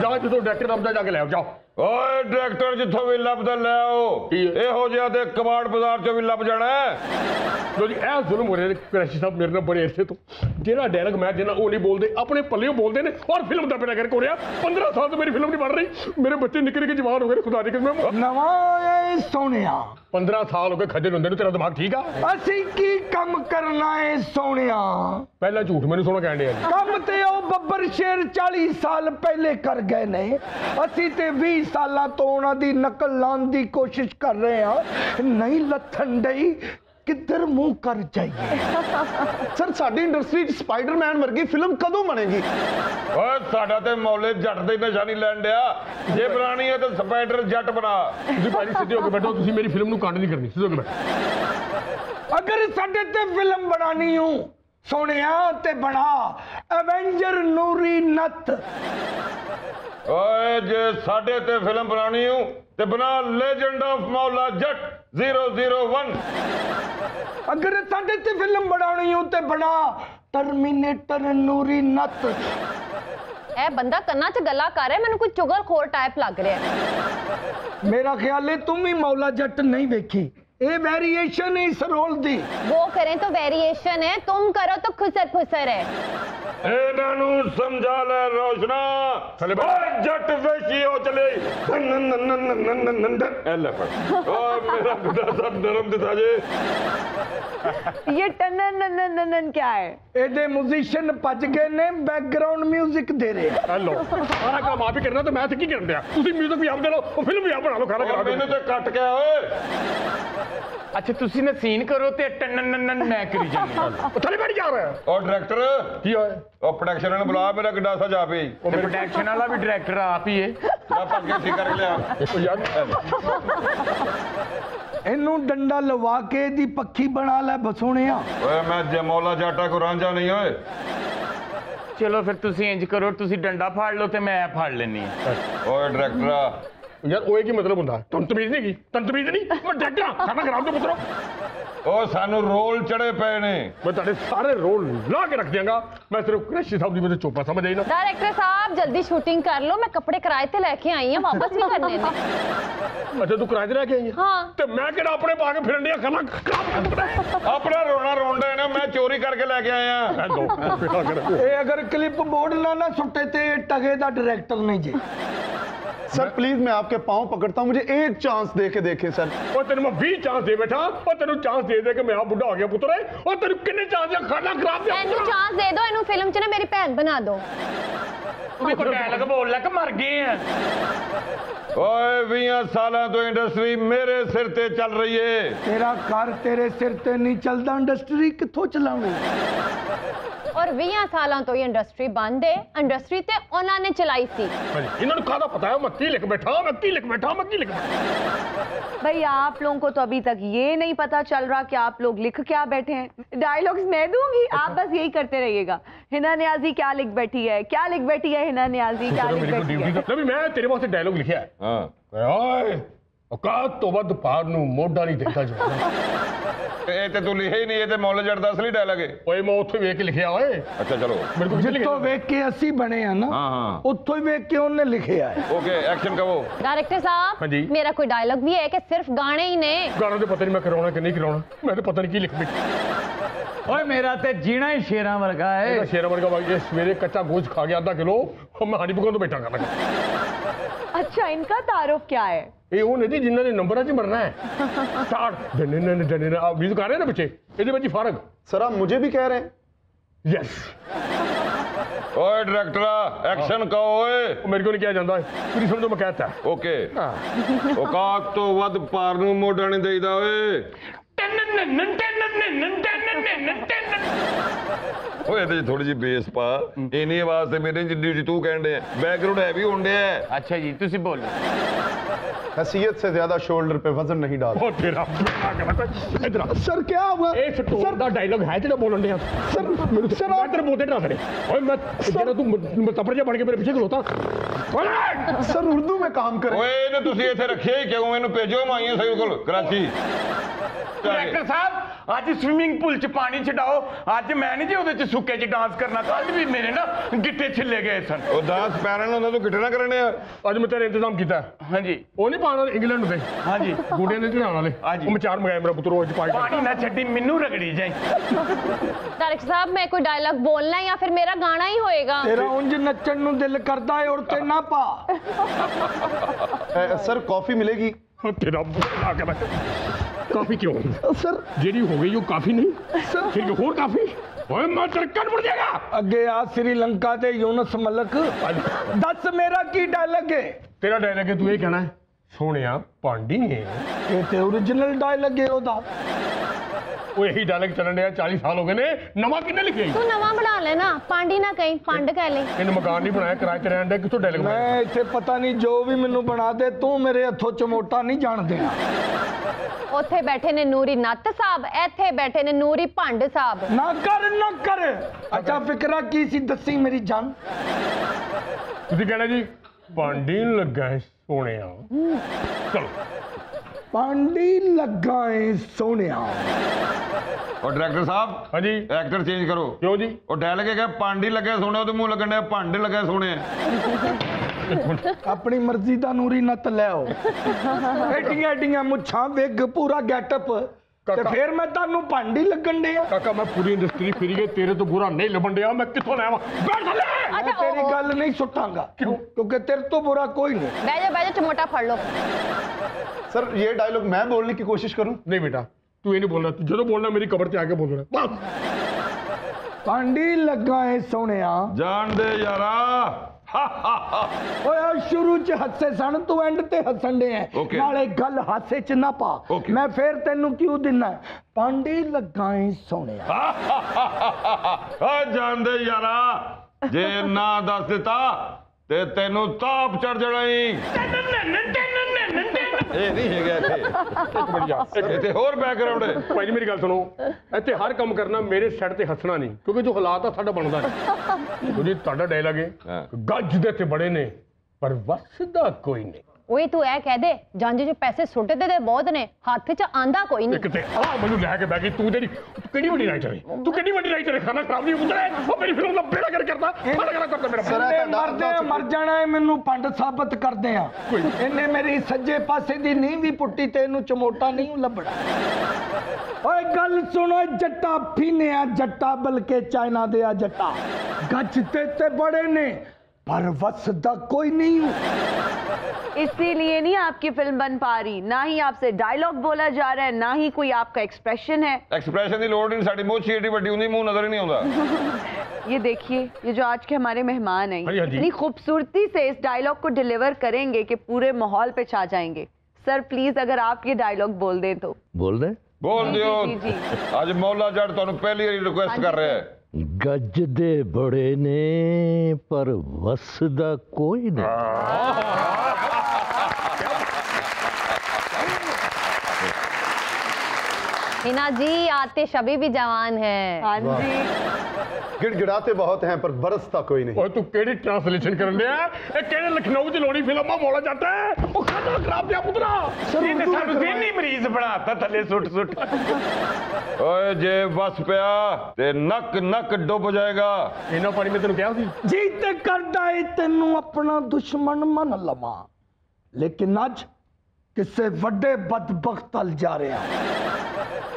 ਜਾ ਜਦੋਂ ਡਾਇਰੈਕਟਰ ਲੱਭਦਾ ਜਾ ਕੇ ਲੈ ਆਓ ਜਾਓ ਓਏ ਡਾਇਰੈਕਟਰ ਜਿੱਥੋਂ ਵੀ ਲੱਭਦਾ ਲੈ ਆਓ ਇਹੋ ਜਿਹਾ ਤੇ ਕਬਾੜ ਬਾਜ਼ਾਰ ਚੋਂ ਵੀ ਲੱਭ ਜਾਣਾ ਲੋ ਜੀ ਇਹ ਜ਼ੁਲਮ ਹੋ ਰਿਹਾ ਕੁਰੈਸ਼ੀ ਸਾਹਿਬ ਮੇਰੇ ਨਾਲ ਬੜੇ ਅਰਸੇ ਤੋਂ ਜਿਹੜਾ ਡਾਇਲੌਗ ਮੈਂ ਦੇਣਾ ਉਹ ਨਹੀਂ ਬੋਲਦੇ ਆਪਣੇ ਪੱਲਿਓਂ ਬੋਲਦੇ ਨੇ ਔਰ ਫਿਲਮ ਦਾ ਬਿਨਾ ਕਰਕੇ ਹੋ ਰਿਹਾ 15 ਸਾਲ ਤੋਂ ਮੇਰੀ ਫਿਲਮ ਨਹੀਂ ਬਣ ਰਹੀ ਮੇਰੇ ਬੱਚੇ ਨਿੱਕੇ ਨਿੱਕੇ ਜਵਾਨ ਹੋ ਗਏ ਖੁਦਾ ਦੀ ਕਸਮ ਨਵਾਂ ਏ ਸੋਹਣਿਆ 15 ਸਾਲ ਹੋ ਗਏ ਖੱਜਲ ਹੁੰਦੇ ਨੂੰ ਤੇਰਾ ਦਿਮਾਗ ਠੀਕ ਆ ਅਸੀਂ ਕੀ ਕੰਮ ਕਰਨਾ ਏ ਸੋਹਣਿਆ ਪਹਿਲਾਂ ਝੂਠ ਮੈਨੂੰ ਸੁਣਾ ਕਹਿਣ ਡਿਆ ਕੰਮ ਤੇ ਉਹ ਬੱਬਰ ਸ਼ੇਰ 40 ਸਾਲ ਪਹਿਲੇ ਕਰ ਗਏ ਨੇ ਅਸੀਂ ਤੇ 20 ਸਾਲਾਂ ਤੋਂ ਉਹਨਾਂ ਦੀ ਨਕਲ ਲਾਉਣ ਦੀ ਕੋਸ਼ਿਸ਼ ਕਰ ਰਹੇ ਹਾਂ ਨਹੀਂ ਲੱਥਣ ਡਈ ਕਿੱਧਰ ਮੂੰਹ ਕਰ ਜਾਈਏ ਸਰ ਸਾਡੀ ਇੰਡਸਟਰੀ 'ਚ ਸਪਾਈਡਰਮੈਨ ਵਰਗੀ ਫਿਲਮ ਕਦੋਂ ਬਣੇਗੀ ਓਏ ਸਾਡਾ ਤੇ ਮੌਲੇ ਜੱਟ ਦੀ ਨਿਸ਼ਾਨੀ ਲੈਣ ਡਿਆ ਜੇ ਬਣਾਣੀ ਹੈ ਤਾਂ ਸਪਾਈਡਰ ਜੱਟ ਬਣਾ ਤੁਸੀਂ ਭਾਜੀ ਸਿੱਧੇ ਹੋ ਕੇ ਬੈਠੋ ਤੁਸੀਂ ਮੇਰੀ ਫਿਲਮ ਨੂੰ ਕੰਡ ਨਹੀਂ ਕਰਨੀ ਸਿੱਧੇ ਹੋ ਕੇ ਬੈਠੋ ਅਗਰ ਸਾਡੇ ਤੇ ਫਿਲਮ ਬਣਾਣੀ ਹੋ ਸੋਹਣਿਆ ਤੇ ਬਣਾ ਐਵੇਂਜਰ ਨੂਰੀ ਨੱਤ ਓਏ ਜੇ ਸਾਡੇ ਤੇ ਫਿਲਮ ਬਣਾਣੀ ਹੋ ਤੇ ਬਣਾ ਲੈਜੈਂਡ ਆਫ ਮੌਲਾ ਜੱਟ 001 ਅਗਰ ਸਾਡੇ ਤੇ ਫਿਲਮ ਬਣਾਉਣੀ ਹੋ ਤੇ ਬਣਾ ਟਰਮੀਨੇਟਰ ਨੂਰੀ ਨੱਤ ਇਹ ਬੰਦਾ ਕੰਨਾਂ 'ਚ ਗੱਲਾਂ ਕਰ ਰਿਹਾ ਮੈਨੂੰ ਕੋਈ ਚੁਗਲਖੋਰ ਟਾਈਪ ਲੱਗ ਰਿਹਾ ਮੇਰਾ ਖਿਆਲ ਹੈ ਤੂੰ ਵੀ ਮੌਲਾ ਜੱਟ ਨਹੀਂ ਵੇਖੀ ये वेरिएशन है इस रोल दी वो करें तो वेरिएशन है तुम करो तो खुसर खुसर है ਇਹਨਾਂ ਨੂੰ ਸਮਝਾ ਲੈ ਰੋਸ਼ਨਾ ਓਏ ਜੱਟ ਵੇਸ਼ੀ ਹੋ ਚਲੇ ਐ ਲੈ ਫੜ ਓਏ ਮੇਰਾ ਗੁੱਡਾ ਸਭ ਨਰਮ ਦਿੱਤਾ ਜੇ ये टनन ननन ननन क्या है ਇਹਦੇ म्यूजिशियन ਭੱਜ ਗਏ ਨੇ बैकग्राउंड म्यूजिक ਦੇ ਰਹੇ हेलो सारा काम आप ही करना तो मैं की करन दिया ਤੁਸੀਂ म्यूजिक भी आप दे लो और फिल्म भी आप बना लो खाना खा ਮੈਨੂੰ ਤੇ ਕੱਟ ਗਿਆ ਓਏ अच्छा तुसी ने सीन करो ते टन मैं करी जानी थले बैठ जा रहा है और डायरेक्टर की होए ਉਹ ਪ੍ਰੋਡਕਸ਼ਨ ਨੂੰ ਬੁਲਾ ਮੇਰਾ ਕਿੱਡਾ ਸਾ ਜਾ ਪਈ वो प्रोडक्शन वाला भी डायरेक्टर आप ही है ਮੈਂ ਭੱਗ ਕੇ ਠੀਕ ਕਰਕੇ ਲਿਆ ओ यार ਇਹਨੂੰ ਡੰਡਾ ਲਵਾ ਕੇ ਦੀ ਪੱਖੀ ਬਣਾ ਲੈ ਬਸੋਣਿਆ ਓਏ ਮੈਂ ਜਮੌਲਾ ਜਾਟਾ ਕੋ ਰਾਂਝਾ ਨਹੀਂ ਓਏ चलो फिर तुसी इंज करो तुसी डंडा फाड़ लो ते मैं फाड़ लेनी है ਓਏ ਡਾਇਰੈਕਟਰ यार ओए की मतलब होता है तुम तमीज नहीं की तुम तमीज नहीं मैं डायरेक्टर खाना खराब तो पुत्रो ਉਹ ਸਾਨੂੰ ਰੋਲ ਚੜੇ ਪਏ ਨੇ मैं तेरे सारे रोल ला के रख देंगा मैं सिर्फ कृषि साहब दी वजह चोपा समझ आई ना डायरेक्टर साहब जल्दी शूटिंग कर लो मैं कपड़े किराए पे लेके आई हूं वापस भी करने ने अच्छा तू किराए ते लेके आई है हाँ ते मैं केड़ा अपने पा के फिरन दिया खाना खराब ਆਪਣਾ ਰੋਣਾ ਰੋਂਦੇ ਨੇ ਮੈਂ ਚੋਰੀ ਕਰਕੇ ਲੈ ਕੇ ਆਇਆ हेलो बेटा कर ਇਹ ਅਗਰ ਕਲਿੱਪ ਬੋਰਡ ਨਾ ਸੁੱਟੇ ਤੇ ਟਗੇ ਦਾ ਡਾਇਰੈਕਟਰ नहीं जे सर प्लीज मैं आपके पाँव पकड़ता हूँ मुझे एक चांस दे के देखें सर और तेन मैं 20 चांस दे बैठा और तेन चांस दे दे के मैं बुढ़ा हो गया पुत्र और तेन कितने चांस है खाना खराब एनू चांस दे दो एनू फिल्म च ना मेरी भैन बना दो देखो डायलॉग बोल लग मर गए हैं ਓਏ 20 ਸਾਲਾਂ ਤੋਂ ਇੰਡਸਟਰੀ ਮੇਰੇ ਸਿਰ ਤੇ ਚੱਲ ਰਹੀ ਏ ਤੇਰਾ ਘਰ ਤੇਰੇ ਸਿਰ ਤੇ ਨਹੀਂ ਚੱਲਦਾ ਇੰਡਸਟਰੀ ਕਿੱਥੋਂ ਚਲਾਉਣੀ और 20 सालों तो ये इंडस्ट्री बंद है इंडस्ट्री ते उन्होंने ने चलाई सी इन्होंने खाना पता है मैं की लिख बैठा मैं की लिख बैठा मैं की लिख बैठा भाई आप लोगों को तो अभी तक ये नहीं पता चल रहा कि आप लोग लिख क्या बैठे हैं डायलॉग्स मैं दूंगी आप बस यही करते रहिएगा हिना नियाजी क्या लिख बैठी है क्या लिख बैठी है हिना नियाजी क्या लिख बैठी है नबी मैं तेरे वास्ते डायलॉग लिखा है ਹਾਂ ओए औकात तो वध पार नु मोढा नहीं देखता जो ਇਹ ਤੇ ਤੂੰ ਲਿਖਿਆ ਹੀ ਨਹੀਂ ਇਹ ਤੇ ਮੌਲਾ ਜੱਟ ਦਾ ਅਸਲੀ ਡਾਇਲੌਗ ਏ ओए मैं उत्थे वेख के लिखया ओए ਅੱਛਾ ਚਲੋ मेरे को किसे लिखा ਜਿੱਥੋਂ ਵੇਖ ਕੇ ਅਸੀਂ ਬਣੇ ਆ ਨਾ ਹਾਂ ਹਾਂ ਉੱਥੋਂ ਹੀ ਵੇਖ ਕੇ ਉਹਨੇ ਲਿਖਿਆ ਹੈ ਓਕੇ ਐਕਸ਼ਨ ਕਹੋ डायरेक्टर साहब हाँ जी। मेरा कोई डायलॉग भी है कि सिर्फ गाने ही ने गाना तो पता नहीं मैं कराउना कि नहीं कराउना मैं तो पता नहीं की लिख बैठा ओए मेरा ते जीना ही शेरा वर्गा है शेरा वर्गा भाई ये सवेरे कच्चा गोश्त खा गया आधा किलो और मैं हांडी पकाने तो बैठा कर लगा अच्छा इनका तारुफ क्या है ये वो नहीं जिन्होंने नंबर च मरना है स्टार्ट डने आप म्यूजिक आ रहे हैं ना बच्चे ਇਹਦੇ ਵਿੱਚ ਫਰਕ सर आप मुझे भी कह रहे हैं यस ਓਏ ਡਾਇਰੈਕਟਰ ਐਕਸ਼ਨ ਕਹੋ ਓਏ मेरे को नहीं किया जाता है पूरी समझो मैं कहता है ਓਕੇ ਔਕਾਤ ਤੋਂ ਵੱਧ ਪਾਰ ਨੂੰ ਮੋਢਾ ਨਹੀਂ ਦੇਈਦਾ ਓਏ ਓਏ ਇਹਦੇ ਚ ਥੋੜੀ ਜਿਹੀ ਬੇਸ ਪਾ ਇੰਨੀ ਆਵਾਜ਼ ਤੇ ਮੇਰੇ ਜਿੰਨੀ ਤੂੰ ਕਹਿਣ ਡਿਆ ਬੈਕਗ੍ਰਾਉਂਡ ਹੈ ਵੀ ਹੁੰਦੇ ਆ अच्छा जी तुसी बोलो हैसियत से ज्यादा शोल्डर पे वजन नहीं डाल ओ तेरा इधर आ सर क्या हुआ ਇਹ ਸਟੋਰ ਦਾ ਡਾਇਲੌਗ ਹੈ ਜਿਹੜਾ ਬੋਲਣ ਡਿਆ ਸਰ ਮੈਂ ਤੇਰੇ ਬੋਤੇ ਡਰਾ ਸੜੇ ਓਏ ਮੈਂ ਜਿਹੜਾ ਤੂੰ ਤਪੜ ਜਾ ਬਣ ਕੇ ਮੇਰੇ ਪਿੱਛੇ ਖਲੋਤਾ सर उर्दू में काम करें ਓਏ ਇਹਨੂੰ ਤੁਸੀਂ ਇੱਥੇ ਰੱਖਿਆ ਹੀ ਕਿਉਂ ਇਹਨੂੰ ਭੇਜੋ ਮਾਈਆਂ ਸਹੀ ਕੋਲ ਕਰਾਚੀ डायरेक्टर साहब ਅੱਜ ਸਵਿਮਿੰਗ ਪੂਲ 'ਚ ਪਾਣੀ ਛਡਾਓ, ਅੱਜ ਮੈਂ ਨਹੀਂ ਜੀ ਉਹਦੇ 'ਚ ਸੁੱਕੇ 'ਚ ਡਾਂਸ ਕਰਨਾ। ਕੱਲ ਵੀ ਮੇਰੇ ਨਾ ਗਿੱਟੇ ਛਿੱਲੇ ਗਏ ਸਨ। ਉਹ 10 ਪੈਰਾਂ ਨਾਲ ਤੂੰ ਗਿੱਟੇ ਨਾ ਕਰਨੇ ਆ। ਅੱਜ ਮੈਂ ਤੇਰਾ ਇੰਤਜ਼ਾਮ ਕੀਤਾ। ਹਾਂਜੀ ਉਹ ਨਹੀਂ ਪਾਣ ਵਾਲੇ ਇੰਗਲੈਂਡ ਦੇ, ਹਾਂਜੀ ਗੋਡਿਆਂ ਦੇ ਝੜਾਉਣ ਵਾਲੇ। ਹਾਂਜੀ। ਉਹ ਮੈਂ ਚਾਰ ਮੰਗਾਏ ਮੇਰਾ ਪੁੱਤਰ, ਉਹ ਅੱਜ ਪਾਣੀ ਨਾ ਛੱਡੀ, ਮੈਨੂੰ ਰਗੜੀ ਜਾਈ। डायरेक्टर साहब मैं कोई डायलॉग बोलना है या फिर मेरा गाना ही होएगा? तेरा उंज नचन नु दिल करदा है और ते ना पा। सर कॉफी मिलेगी? तेरा आ के बैठ। काफी क्यों सर जेडी हो गई, वो काफी नहीं फिर होर काफी। ओए मैं तेरे कान मुड़ जाएगा। अगे आ श्रीलंका दे यूनस मलक, दस मेरा की डायलॉग है? तेरा डायलॉग है, तू ये कहना है सोनिया पांडी है। ये ते ओरिजिनल डायलॉग है ओदा। वो यही डायलॉग चलन रहा 40 साल हो गए ने, नवा किन्ने लिखे? तू नवा बना लेना, पांडी ना कहीं पंड कह ले। इन मकान नहीं बनाया, किराए ते रहन दे, किथों डायलॉग बनाया? मैं इथे पता नहीं जो भी मेनू बना दे, तू मेरे हथों चमोटा नहीं जान देना। ਉੱਥੇ ਬੈਠੇ ਨੇ ਨੂਰੀ ਨੱਤ ਸਾਹਿਬ, ਇੱਥੇ ਬੈਠੇ ਨੇ ਨੂਰੀ ਭੰਡ ਸਾਹਿਬ। ना कर अच्छा फिक्रा की सी दसी मेरी जान। ਤੁਸੀਂ ਕਹਿਣਾ ਜੀ ਪਾਂਡੀ ਲੱਗਾ ਹੈ ਸੋਹਣਿਆ। ਚਲੋ पांडी लगा है सोनिया। और डायरेक्टर साहब हाँ जी एक्टर चेंज करो। क्यों जी? और डायलॉग है पांडी लगे सोने, ਉਹਦੇ ਮੂੰਹ ਲੱਗਣ ਡਿਆ ਭਾਂਡੇ ਲੱਗੇ ਸੋਨੇ। अपनी मर्जी दा नूरी नत ले आओ। एडियां एडियां मुछां विग पूरा गेटअप ते फिर मैं तानू भांडी लगन दे। काका मैं पूरी इंडस्ट्री फिर गई, तेरे तो बुरा नहीं लबन दिया, मैं किथों लावा? बैठ थले। मैं तेरी गल नहीं सुटांगा। क्यों? क्योंकि तेरे तो बुरा कोई नहीं। ਬਹਿ ਜਾ ਚਮੋਟਾ ਫੜ ਲਓ। सर ये डायलॉग मैं बोलने की कोशिश करूं? नहीं बेटा तू ये नहीं बोलना, तू जो बोलना मेरी कबर से आके बोलना बस। भांडी लगा है सोनिया। जान दे यारा। ओए शुरू च हੱਸੇ सन, तू एंड ते हੱਸਣ दे है। नाले गल हासे च ना पा। मैं फिर तेनू क्यों दिना भांडी लगा है सोनिया। जान दे यारा, जे ना दस दिता ते तेनू ताप चढ़ जाना ही। ਇਹ ਨਹੀਂ ਹੈਗਾ ਇੱਥੇ। ਇੱਕ ਮਿੰਟ ਯਾਰ, ਇੱਥੇ ਹੋਰ ਬੈਕਗ੍ਰਾਉਂਡ ਹੈ। ਭਾਈ ਜੀ ਮੇਰੀ ਗੱਲ ਸੁਣੋ, ਇੱਥੇ ਹਰ ਕੰਮ ਕਰਨਾ, ਮੇਰੇ ਸੈੱਟ ਤੇ ਹੱਸਣਾ ਨਹੀਂ, ਕਿਉਂਕਿ ਜੋ ਹਾਲਾਤ ਆ ਸਾਡਾ ਬਣਦਾ ਨਹੀਂ। ਜੀ ਤੁਹਾਡਾ ਡਾਇਲੌਗ ਹੈ ਗੱਜ ਦੇ ਤੇ ਬੜੇ ਨੇ ਪਰ ਵਸਦਾ ਕੋਈ ਨਹੀਂ। ਓਏ ਤੂੰ ਇਹ ਕਹਿ ਦੇ ਜੰਜ ਚ ਪੈਸੇ ਸੁੱਟਦੇ ਤੇ ਬਹੁਤ ਨੇ, ਹੱਥ ਚ ਆਂਦਾ ਕੋਈ ਨਹੀਂ। ਕਿਤੇ ਆ ਮੈਨੂੰ ਲੈ ਕੇ ਬੈ ਗਈ ਤੂੰ, ਤੇਰੀ ਕਿਹੜੀ ਵੱਡੀ ਰਾਈਟਰ ਹੈ ਤੂੰ, ਕਿਹੜੀ ਵੱਡੀ ਰਾਈਟਰ ਹੈ? ਖਾਣਾ ਖਰਾਬ ਨਹੀਂ ਉਤਰੇ, ਉਹ ਮੇਰੀ ਫਿਲਮ ਦਾ ਬੇੜਾ ਕਰ ਕਰਦਾ, ਬੇੜਾ ਕਰਦਾ ਮੇਰਾ। ਮਰ ਜਾਣਾ ਹੈ, ਮੈਨੂੰ ਪੰਡ ਸਾਬਤ ਕਰਦੇ ਆ। ਇਹਨੇ ਮੇਰੀ ਸੱਜੇ ਪਾਸੇ ਦੀ ਨੀਂਹ ਵੀ ਪੁੱਟੀ ਤੇ ਇਹਨੂੰ ਚਮੋਟਾ ਨਹੀਂ ਲੱਭਣਾ। ਓਏ ਗੱਲ ਸੁਣੋ ਜੱਟਾ ਫੀਨਿਆ ਜੱਟਾ, ਬਲਕਿ ਚਾਈਨਾ ਦੇ ਆ ਜੱਟਾ। ਗੱਜ ਤੇ ਬੜੇ ਨੇ पर वसदा कोई नहीं। इसीलिए नहीं आपकी फिल्म बन पा रही, ना ही आपसे डायलॉग बोला जा रहा है, ना ही कोई आपका एक्सप्रेशन है। एक्सप्रेशन की लोड़ नहीं, साडी मोच एडी वड्डी हुंदी, मुंह नजर ही नहीं आउंदा। ये देखिए, ये जो आज के हमारे मेहमान हैं, हाँ जी। इतनी खूबसूरती से इस डायलॉग को डिलीवर करेंगे कि पूरे माहौल पे छा जाएंगे। सर प्लीज अगर आप ये डायलॉग बोल दें तो। बोल रहे बोल दियो। जी। आज मौला जट तुहानू पहली बार रिक्वेस्ट कर रहा है। गज दे बड़े ने पर वसदा कोई नहीं। हिना जी आतिश अभी भी जवान है। हाँ जी। गिड़गिड़ाते बहुत हैं पर बरसता कोई नहीं। और तू केड़ी ट्रांसलेशन कर लिया? ए केड़े लखनऊ च लोड़ी फिल्म मा मौला जाता है, ओ खाना खराब दिया पुत्रा। ਇਹਨੇ ਸਾਨੂੰ ਜ਼ਹਿਨੀ ਮਰੀਜ਼ ਬਣਾਤਾ ਥੱਲੇ ਸੁੱਟ ਸੁੱਟ। ਓਏ ਜੇ ਵਸ ਪਿਆ ਤੇ ਨੱਕ ਨੱਕ ਡੁੱਬ ਜਾਏਗਾ। ਇਹਨਾਂ ਪਾਣੀ ਮੈਂ ਤੈਨੂੰ ਕਿਹਾ ਸੀ ਜੀ ਤੇ ਕਰਦਾ ਏ ਤੈਨੂੰ ਆਪਣਾ ਦੁਸ਼ਮਣ ਮੰਨ ਲਵਾਂ, ਲੇਕਿਨ ਅੱਜ ਕਿਸੇ ਵੱਡੇ ਬਦਬਖਤ ਵੱਲ ਜਾ ਰਿਹਾ।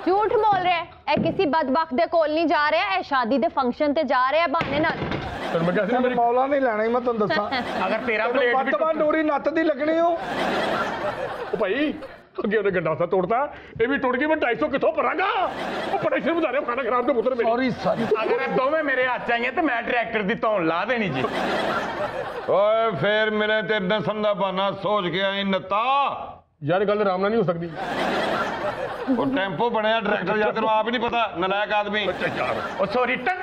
झूठ बोल रहे हैं, ए किसी बदबख्त दे कोल नहीं जा रहा है, ए शादी दे फंक्शन ते जा रहा है बहाने नाल। ਤੈਨੂੰ ਮੈਂ ਕਿਹਾ ਸੀ ਮੇਰੀ ਮੌਲਾ ਨਹੀਂ ਲੈਣਾ ਹੀ, ਮੈਂ ਤੁਹਾਨੂੰ ਦੱਸਾਂ। ਅਗਰ ਤੇਰਾ ਪਲੇਟ ਵੀ ਬੱਤਵਾ ਨੂਰੀ ਨੱਤ ਦੀ ਲੱਗਣੀ ਹੋ। ਉਹ ਭਾਈ ਅੱਗੇ ਉਹਨੇ ਗੰਡਾਸਾ ਤੋੜਤਾ, ਇਹ ਵੀ ਟੁੱਟ ਗਈ, ਮੈਂ 250 ਕਿੱਥੋਂ ਭਰਾਂਗਾ? ਉਹ ਬੜੇ ਸਿਰ ਵਧਾ ਰਹੇ ਖਾਣਾ ਖਰਾਬ ਦੇ ਪੁੱਤਰ ਮੇਰੇ। ਸੌਰੀ ਅਗਰ ਇਹ ਦੋਵੇਂ ਮੇਰੇ ਹੱਥ ਚ ਆਈਆਂ ਤੇ ਮੈਂ ਡਾਇਰੈਕਟਰ ਦੀ ਧੌਣ ਲਾ ਦੇਣੀ ਜੀ। ਓਏ ਫੇਰ ਮੇਰੇ ਤੇ ਦਸਨ ਦਾ ਬਹਾਨਾ ਸੋਚ ਕੇ ਆਈ ਨਤਾ। ਯਾਰ ਗੱਲ ਆਰਾਮ ਨਾਲ ਨਹੀਂ ਹੋ ਸਕਦੀ। ਉਹ ਟੈਂਪੋ ਬਣਿਆ ਡਾਇਰੈਕਟਰ, ਯਾਰ ਤੈਨੂੰ ਆਪ ਹੀ ਨਹੀਂ ਪਤਾ, ਨਲਾਇਕ ਆਦਮੀ। ਉਹ ਸੌਰੀ ਟਨ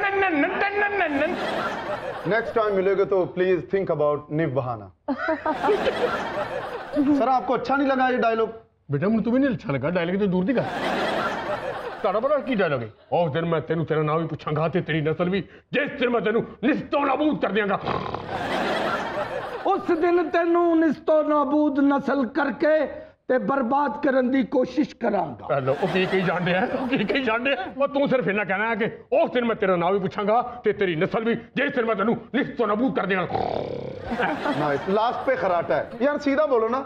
नेक्स्ट टाइम मिलोगे तो प्लीज थिंक अबाउट निव बहाना। सर आपको अच्छा नहीं लगा ये डायलॉग? बेटा मुझे तुम्हें नहीं अच्छा लगा डायलॉग, तो दूर दी गल। ਤੁਹਾਡਾ ਪਤਾ ਕੀ ਡਾਇਲੌਗ ਹੈ? ਉਸ ਦਿਨ ਮੈਂ ਤੈਨੂੰ ਤੇਰਾ ਨਾਮ ਵੀ ਪੁੱਛਾਂਗਾ ਤੇ ਤੇਰੀ ਨਸਲ ਵੀ, ਜਿਸ ਦਿਨ ਮੈਂ ਤੈਨੂੰ ਨਿਸਤੋ ਨਾਬੂਦ ਕਰ ਦਿਆਂਗਾ। ਉਸ ਦਿਨ ਤੈਨੂੰ ਨਿਸਤੋ ਨਾਬੂਦ ਨਸਲ ਕਰਕੇ ਤੇ ਬਰਬਾਦ ਕਰਨ ਦੀ ਕੋਸ਼ਿਸ਼ ਕਰਾਂਗਾ। हेलो ओ की जान रहे हैं की जान रहे हैं और तू सिर्फ इन्ना कहना है कि उस दिन मैं तेरा नाम भी पूछांगा ते तेरी नस्ल भी जिस दिन मैं तेनू निस्तो नबूद कर देगा। लास्ट पे खराटा है यार, सीधा बोलो ना।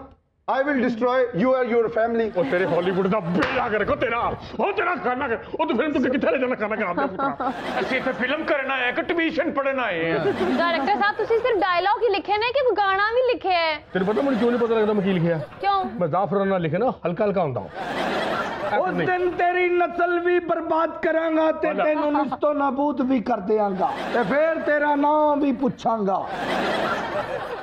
I will destroy you and your family। और तेरे हॉलीवुड का बेड़ा कर को तेरा ओ तेरा खाना कर ओ तू फिल्म तू किथे ले जाना खाना कर आपने पुत्रा ਅਸੀਂ ਇੱਥੇ ਫਿਲਮ ਕਰਨ ਆਏ ਕਿ ਟਿਊਸ਼ਨ ਪੜਨ ਆਏ ਆ। डायरेक्टर साहब ਤੁਸੀਂ ਸਿਰਫ ਡਾਇਲੌਗ ਹੀ ਲਿਖੇ ਨੇ ਕਿ ਗਾਣਾ ਵੀ ਲਿਖਿਆ ਹੈ? तेरे पता मुझे क्यों नहीं पता लगता मैं की लिखिया? क्यों? मैं जाफरान ना लिखे ना हल्का हल्का होता हूं। उस दिन तेरी नस्ल भी बर्बाद करांगा ते तेनू निस्तो नाबूद भी कर देंगा ते फिर तेरा नाम भी पूछांगा।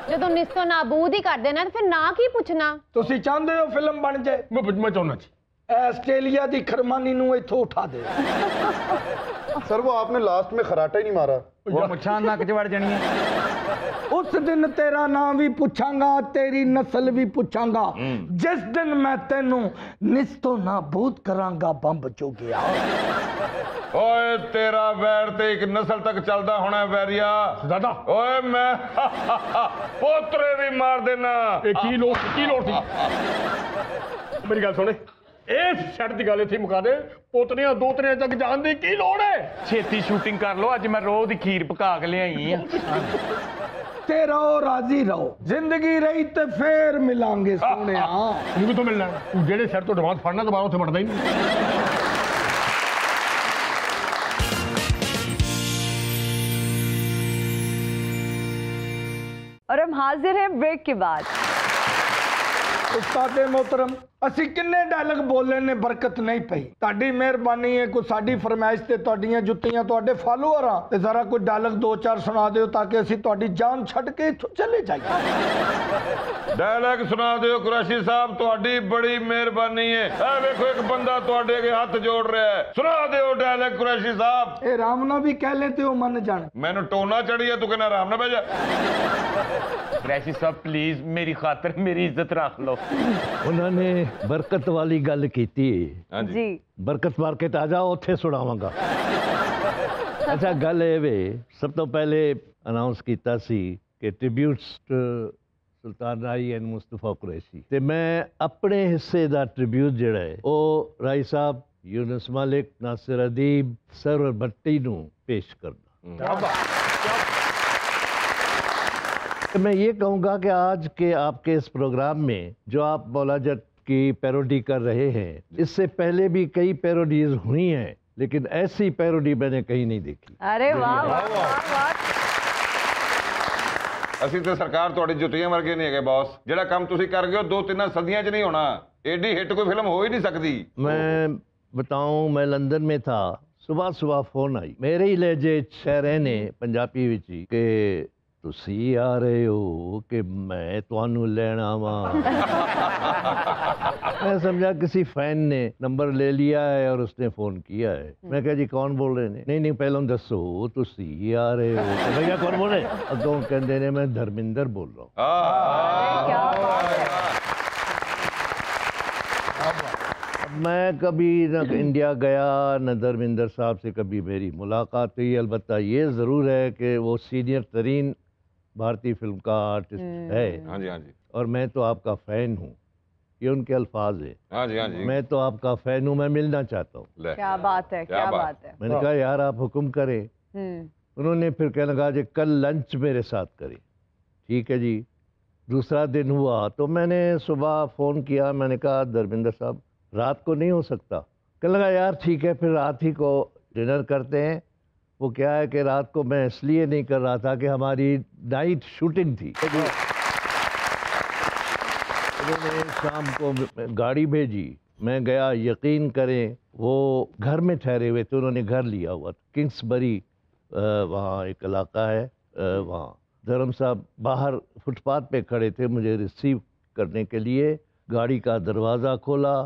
ਜਦੋਂ ਨਿਸਤੋ ਨਾਬੂਦ ਹੀ ਕਰ ਦੇਣਾ ਤੇ ਫਿਰ ਨਾ ਕੀ ਪੁੱਛਣਾ? ਤੁਸੀਂ ਚਾਹੁੰਦੇ ਹੋ ਫਿਲਮ ਬਣ ਜਾਏ? मैं चाहना जी ਆਸਟ੍ਰੇਲੀਆ ਦੀ ਖਰਮਾਨੀ ਨੂੰ ਇੱਥੋਂ ਉਠਾ ਦੇ। सर वो आपने लास्ट में खराटा ही नहीं मारा। ਉਹ ਮੁੱਛਾਂ ਨੱਕ 'ਚ ਵੜ ਜਾਣੀਆਂ। उस दिन तेरा नाम भी पूछांगा, तेरी नस्ल भी पूछांगा, जिस दिन मैं तेनू निस्तो नाबूद करांगा बंब जो गया। ਓਏ ਤੇਰਾ ਵੈਰ ਤੇ ਇੱਕ ਨਸਲ ਤੱਕ ਚੱਲਦਾ ਹੋਣਾ ਵੈਰੀਆ। दादा ਓਏ ਮੈਂ ਪੋਤਰੇ ਵੀ ਮਾਰ ਦੇਣਾ। एक की लोड़ थी मेरी गल सुने इस शर्ट की गल इत्थे मुका दे पोतरियां दोतरियां तक जान दी की लोड़ है? ਛੇਤੀ ਸ਼ੂਟਿੰਗ ਕਰ ਲਓ, ਅੱਜ ਮੈਂ ਰੋਹ ਦੀ ਖੀਰ ਪਕਾ ਕੇ ਲਿਆਈ ਆ। ते रहो राजी रहो, जिंदगी रही ते फिर मिलांगे सोने। तू भी तो मिलना है, तू जेड़े शर्ट तो एडवांस फड़ना दोबारा उत्थे बढ़दा ही नहीं। और हम हाजिर हैं ब्रेक के बाद। उस्तादे मोहतरम ਅਸੀਂ ਕਿੰਨੇ ਡਾਇਲੌਗ ਬੋਲੇ ਨੇ, ਬਰਕਤ ਨਹੀਂ ਪਈ। ਤੁਹਾਡੀ ਮਿਹਰਬਾਨੀ ਹੈ, ਕੋਈ ਸਾਡੀ ਫਰਮਾਇਸ਼ ਤੇ ਤੁਹਾਡੀਆਂ ਜੁੱਤੀਆਂ ਤੁਹਾਡੇ ਫਾਲੋਅਰਾਂ ਤੇ ਜ਼ਰਾ ਕੋਈ ਡਾਇਲੌਗ ਦੋ ਚਾਰ ਸੁਣਾ ਦਿਓ ਤਾਂ ਕਿ ਅਸੀਂ ਤੁਹਾਡੀ ਜਾਨ ਛੱਡ ਕੇ ਇੱਥੋਂ ਚਲੇ ਜਾਈਏ। ਡਾਇਲੌਗ ਸੁਣਾ ਦਿਓ ਕੁਰੈਸ਼ੀ ਸਾਹਿਬ, ਤੁਹਾਡੀ ਬੜੀ ਮਿਹਰਬਾਨੀ ਹੈ। ਇਹ ਵੇਖੋ ਇੱਕ ਬੰਦਾ ਤੁਹਾਡੇ ਅੱਗੇ ਹੱਥ ਜੋੜ ਰਿਹਾ ਹੈ, ਸੁਣਾ ਦਿਓ ਡਾਇਲੌਗ ਕੁਰੈਸ਼ੀ ਸਾਹਿਬ। ਇਹ ਰਾਮ ਨਾਲ ਵੀ ਕਹਿ ਲੈ ਤੇ ਉਹ ਮੰਨ ਜਾਣ। ਮੈਨੂੰ ਟੋਨਾ ਚੜੀ ਹੈ, ਤੂੰ ਕਹਿੰਦਾ ਆਰਾਮ ਨਾਲ ਬਹਿ ਜਾ। ਕੁਰੈਸ਼ੀ ਸਾਹਿਬ ਪਲੀਜ਼ ਮੇਰੀ ਖਾਤਰ ਮੇਰੀ ਇੱਜ਼ਤ ਰੱਖ ਲਓ। उन्होंने बरकत वाली गल की जी बरकत मार्केट आ जाओ उत्थे सुनावांगा। अच्छा गल ये वे सब तो पहले अनाउंस कीता सी कि ट्रिब्यूट्स सुल्तान राई एंड मुस्तफा कुरैशी ते मैं अपने हिस्से दा ट्रिब्यूट जिहड़ा है ओ राई साहब, यूनुस मलिक, नासिर अदीब, सरवर भट्टी नूं पेश करना। तो मैं ये कहूँगा कि आज के आपके इस प्रोग्राम में जो आप मौला जट की पैरोडी कर रहे हैं, इससे पहले भी कई पैरोडीज हुई हैं, लेकिन ऐसी पैरोडी मैंने कहीं नहीं देखी। अरे वाह वाह वाह। ਅਸੀਂ ਤੇ ਸਰਕਾਰ ਤੁਹਾਡੀ ਜੁੱਤੀਆਂ ਵਰਗੇ ਨਹੀਂ ਹੈਗੇ ਬੌਸ। ਜਿਹੜਾ ਕੰਮ ਤੁਸੀਂ ਕਰ ਗਏ ਹੋ 2-3 ਸਦੀਆਂ 'ਚ ਨਹੀਂ ਹੋਣਾ। ਐਡੀ ਹਿੱਟ ਕੋਈ ਫਿਲਮ ਹੋ ਹੀ ਨਹੀਂ ਸਕਦੀ। मैं बताऊं, मैं लंदन में था, सुबह सुबह फोन आई मेरे ही लहजे शहरे ने पंजाबी विच ही कि तुसी आ रहे हो कि मैं तुहानू लेना वा। मैं समझा किसी फैन ने नंबर ले लिया है और उसने फोन किया है। मैं कहा जी कौन बोल रहे हैं? नहीं पहले दसो तुसी आ रहे हो। तो भैया कौन बोल रहे? अगों कहते ने मैं धर्मिंदर बोल रहा हूँ। क्या बात है। मैं कभी न इंडिया गया न धर्मिंदर साहब से कभी मेरी मुलाकात हुई। अलबत्ता ये ज़रूर है कि वो सीनियर तरीन भारतीय फिल्म का आर्टिस्ट है। हाँ जी हाँ जी। और मैं तो आपका फ़ैन हूँ, ये उनके अल्फाज है। हाँ जी हाँ जी। मैं तो आपका फ़ैन हूँ, मैं मिलना चाहता हूँ। क्या बात है, क्या बात है। मैंने कहा यार आप हुक्म करें। उन्होंने फिर कहने लगा जी कल लंच मेरे साथ करें। ठीक है जी। दूसरा दिन हुआ तो मैंने सुबह फ़ोन किया, मैंने कहा धर्मिंदर साहब रात को नहीं हो सकता? कहने लगा यार ठीक है फिर रात ही को डिनर करते हैं। वो क्या है कि रात को मैं इसलिए नहीं कर रहा था कि हमारी नाइट शूटिंग थी। उन्होंने शाम को गाड़ी भेजी, मैं गया। यकीन करें वो घर में ठहरे हुए थे, उन्होंने घर लिया हुआ था किंग्सबरी, वहाँ एक इलाका है, वहाँ धर्म साहब बाहर फुटपाथ पे खड़े थे मुझे रिसीव करने के लिए। गाड़ी का दरवाज़ा खोला,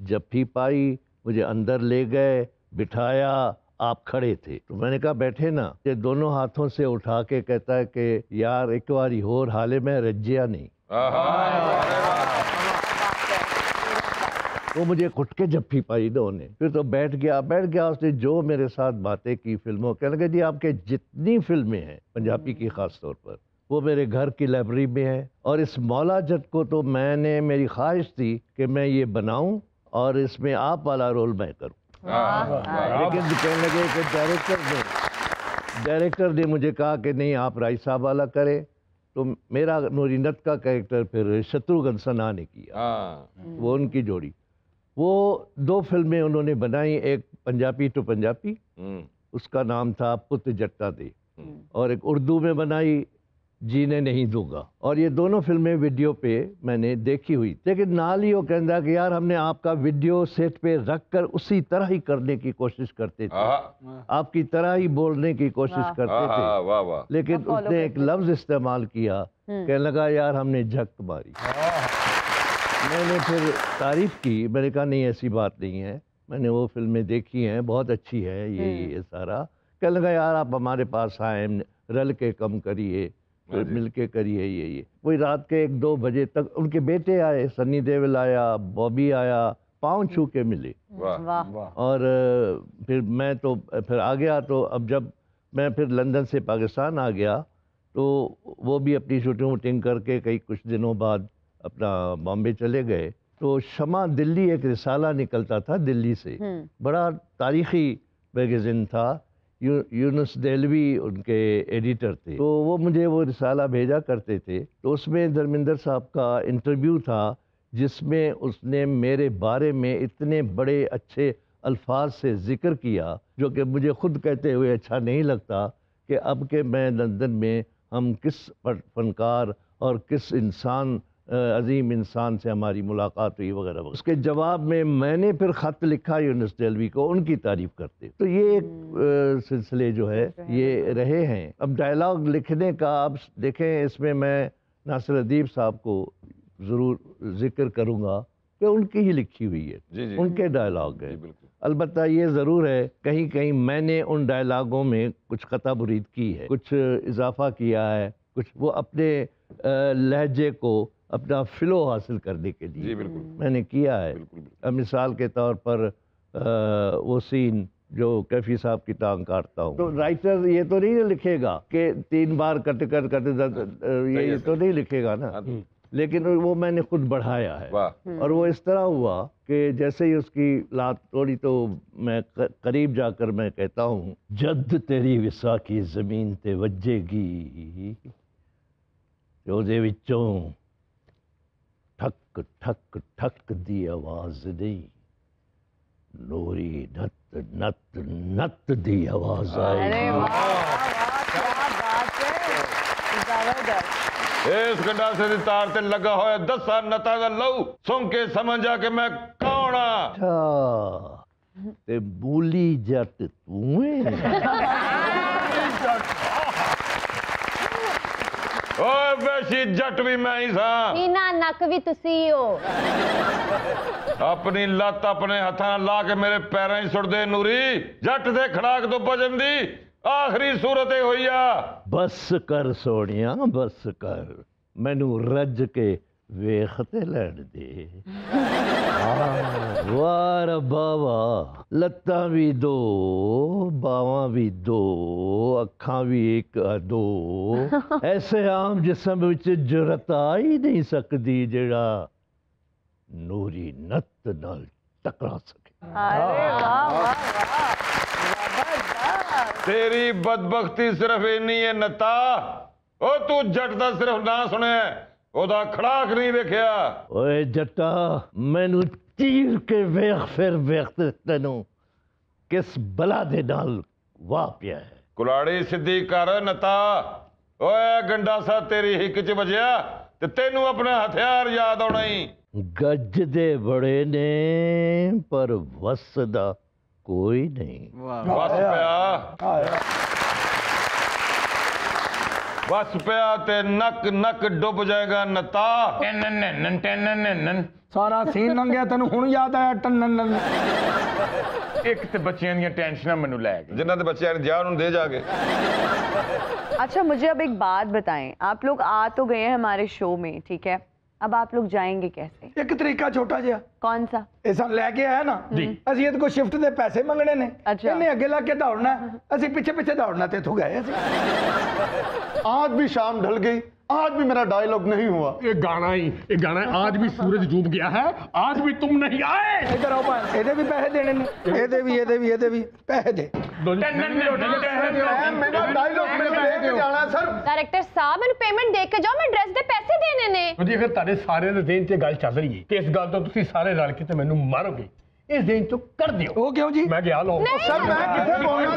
जफ्फी पाई, मुझे अंदर ले गए, बिठाया, आप खड़े थे तो मैंने कहा बैठे ना। ये दोनों हाथों से उठा के कहता है कि यार एक बारी होर हाले में रज्जिया नहीं। वो मुझे कुट के जफ्फी पाई दोनों। फिर तो बैठ गया। उसने जो मेरे साथ बातें की फिल्मों, कहने लगे जी आपके जितनी फिल्में हैं पंजाबी की खास तौर पर वो मेरे घर की लाइब्रेरी में है। और इस मौला जट को तो मैंने, मेरी ख्वाहिश थी कि मैं ये बनाऊं और इसमें आप वाला रोल मैं करूं, लेकिन कहने लगे कि डायरेक्टर ने मुझे कहा कि नहीं, आप राय साहब वाला करें। तो मेरा नूरी नत का कैरेक्टर फिर शत्रुघ्न सिन्हा ने किया, वो उनकी जोड़ी। वो 2 फिल्में उन्होंने बनाई, एक पंजाबी टू पंजाबी, उसका नाम था पुत जट्टा दे, और एक उर्दू में बनाई, जीने नहीं दूंगा। और ये दोनों फिल्में वीडियो पे मैंने देखी हुई, लेकिन नाल ही वो कहता कि यार हमने आपका वीडियो सेट पे रख कर उसी तरह ही करने की कोशिश करते थे, आपकी तरह ही बोलने की कोशिश करते थे, लेकिन उसने एक लफ्ज इस्तेमाल किया, कहने लगा यार हमने झक मारी। मैंने फिर तारीफ की, मैंने कहा नहीं ऐसी बात नहीं है, मैंने वो फिल्में देखी हैं, बहुत अच्छी है ये सारा। कहने लगा यार आप हमारे पास आए, रल के कम करिए, फिर मिल के करिए ये। वही रात के 1-2 बजे तक उनके बेटे आए, सनी देओल आया, बॉबी आया, पाँव छू के मिले। और फिर मैं तो फिर आ गया। तो अब जब मैं फिर लंदन से पाकिस्तान आ गया तो वो भी अपनी शूटिंग वूटिंग करके कई कुछ दिनों बाद अपना बॉम्बे चले गए। तो शमा दिल्ली एक रिसाला निकलता था दिल्ली से, बड़ा तारीखी मैगज़ीन था, यूनुस देहलवी उनके एडिटर थे। तो वो मुझे वो रिसाला भेजा करते थे। तो उसमें धर्मेंद्र साहब का इंटरव्यू था जिसमें उसने मेरे बारे में इतने बड़े अच्छे अल्फाज से जिक्र किया जो कि मुझे खुद कहते हुए अच्छा नहीं लगता कि अब के मैं लंदन में हम किस फनकार और किस इंसान, अजीम इंसान से हमारी मुलाकात हुई वगैरह। उसके जवाब में मैंने फिर ख़त लिखा यूनुस देहलवी को उनकी तारीफ करते। तो ये एक सिलसिले जो है ये रहे हैं। अब डायलॉग लिखने का आप देखें, इसमें मैं नासिर अदीब साहब को ज़रूर जिक्र करूँगा कि उनकी ही लिखी हुई है, उनके डायलॉग है। अलबत्ता ये ज़रूर है कहीं कहीं मैंने उन डायलॉगों में कुछ ख़ता बुरीद की है, कुछ इजाफा किया है, कुछ वो अपने लहजे को अपना फ़्लो हासिल करने के लिए मैंने किया है। अब मिसाल के तौर पर वो सीन जो कैफी साहब की टांग काटता हूँ, तो राइटर ये तो नहीं लिखेगा कि 3 बार कट ये तो नहीं लिखेगा ना, लेकिन वो मैंने खुद बढ़ाया है। और वो इस तरह हुआ कि जैसे ही उसकी लात तोड़ी तो मैं करीब जाकर मैं कहता हूँ, जद तेरी विसा की ज़मीन ते वजेगी ਉਹਦੇ ਵਿੱਚੋਂ ठक ठक ठक दी आवाज नहीं, नूरी नत नत नत दी आवाज आएगी। इस गंडासे दी तार ते लगा होया 10 नता दा लहू सुन के समझ आ के मैं कौन आ। ते बूली जट तू है। ओए वैसी जट भी मैं ही सा, इना नक भी तुसी हो। अपनी लत अपने हथा ला के मेरे पैरों ही सुट दे नूरी, जट दे खड़ाक तो बजन दी आखिरी सूरत हुई आ। बस कर सोनिया बस कर, मैनू रज के वेखते लैण दे। वाह रब्बा वाह, लत्तां भी 2 बावां भी 2 अखां भी 1 2, ऐसे आम जिसम विच जुरत आ ही नहीं सकती जेड़ा नूरी नत नाल टकरा सके। अरे वाह वाह वाह, तेरी बदबख्ती सिर्फ इन्नी है नता, ओ तू जट दा सिर्फ ना सुने ओदा खड़ाक नहीं वेखिया। ओए जट्टा मैनू चीर के वेख फिर वेख तेनू किस बला दे नाल वाह पिया है। कुलाड़ी सीधी कर नता, ओए गंडासा तेरी हिक च बजया ते तेनू अपना हथियार याद आना ही। गज दे बड़े ने पर वस दा कोई नहीं। बस पिया बस पिया ते नक नक डुब जाएगा नता। सारा सीन लंघिया तेन हुण याद आया टन। एक ते बच्चियां दी टेंशन मैनू लै गई, जिन्हां दे बच्चे ने जा उन्होंने दे जाके। अच्छा मुझे अब एक बात बताएं, आप लोग आ तो गए हैं हमारे शो में, ठीक है, अब आप लोग जाएंगे कैसे? एक तरीका छोटा जिहा, कौन सा? ਇਹ ਸਾਨੂੰ ਲੈ ਕੇ ਆਇਆ ਨਾ ਅਸੀਂ ਇਹਦੇ ਕੋਲ ਸ਼ਿਫਟ ਦੇ ਪੈਸੇ ਮੰਗਣੇ ਨੇ, ਅੱਛਾ। ਇਹਨੇ ਅੱਗੇ ਲਾ ਕੇ ਦੌੜਨਾ, ਅਸੀਂ ਪਿੱਛੇ ਪਿੱਛੇ ਦੌੜਨਾ ਤੇ ਇੱਥੋਂ ਗਏ ਅਸੀਂ। आज भी शाम ढल गई, आज भी मेरा डायलॉग नहीं हुआ। ये गाना है, आज भी सूरज डूब गया है, आज भी तुम नहीं आए। ਇੱਧਰ ਆਓ ਭਾਈ, ਇਹਦੇ ਵੀ ਪੈਸੇ ਦੇਣੇ ਨੇ, ਇਹਦੇ ਵੀ ਪੈਸੇ ਦੇ। मेरा डायलॉग मैंने लेके जाना है सर। डायरेक्टर साहब मैंने पेमेंट दे के जाओ, मैं ड्रेस दे पैसे देने ने। ਜੀ ਅਗਰ ਤੁਹਾਡੇ ਸਾਰਿਆਂ ਦੇ ਦੇਣ ਤੇ ਗੱਲ ਚੱਲ ਰਹੀ ਹੈ ਕਿ ਇਸ ਗੱਲ ਤੋਂ ਤੁਸੀਂ ਸਾਰੇ ਰਲ ਕੇ ਤੇ ਮੈਨੂੰ ਮਾਰੋਗੇ, ਇਸ ਦੇਣ ਤੋਂ ਕਰ ਦਿਓ। ਉਹ ਕਿਉਂ ਜੀ? ਮੈਂ ਗਿਆ ਲਓ सर मैं कितने बोलना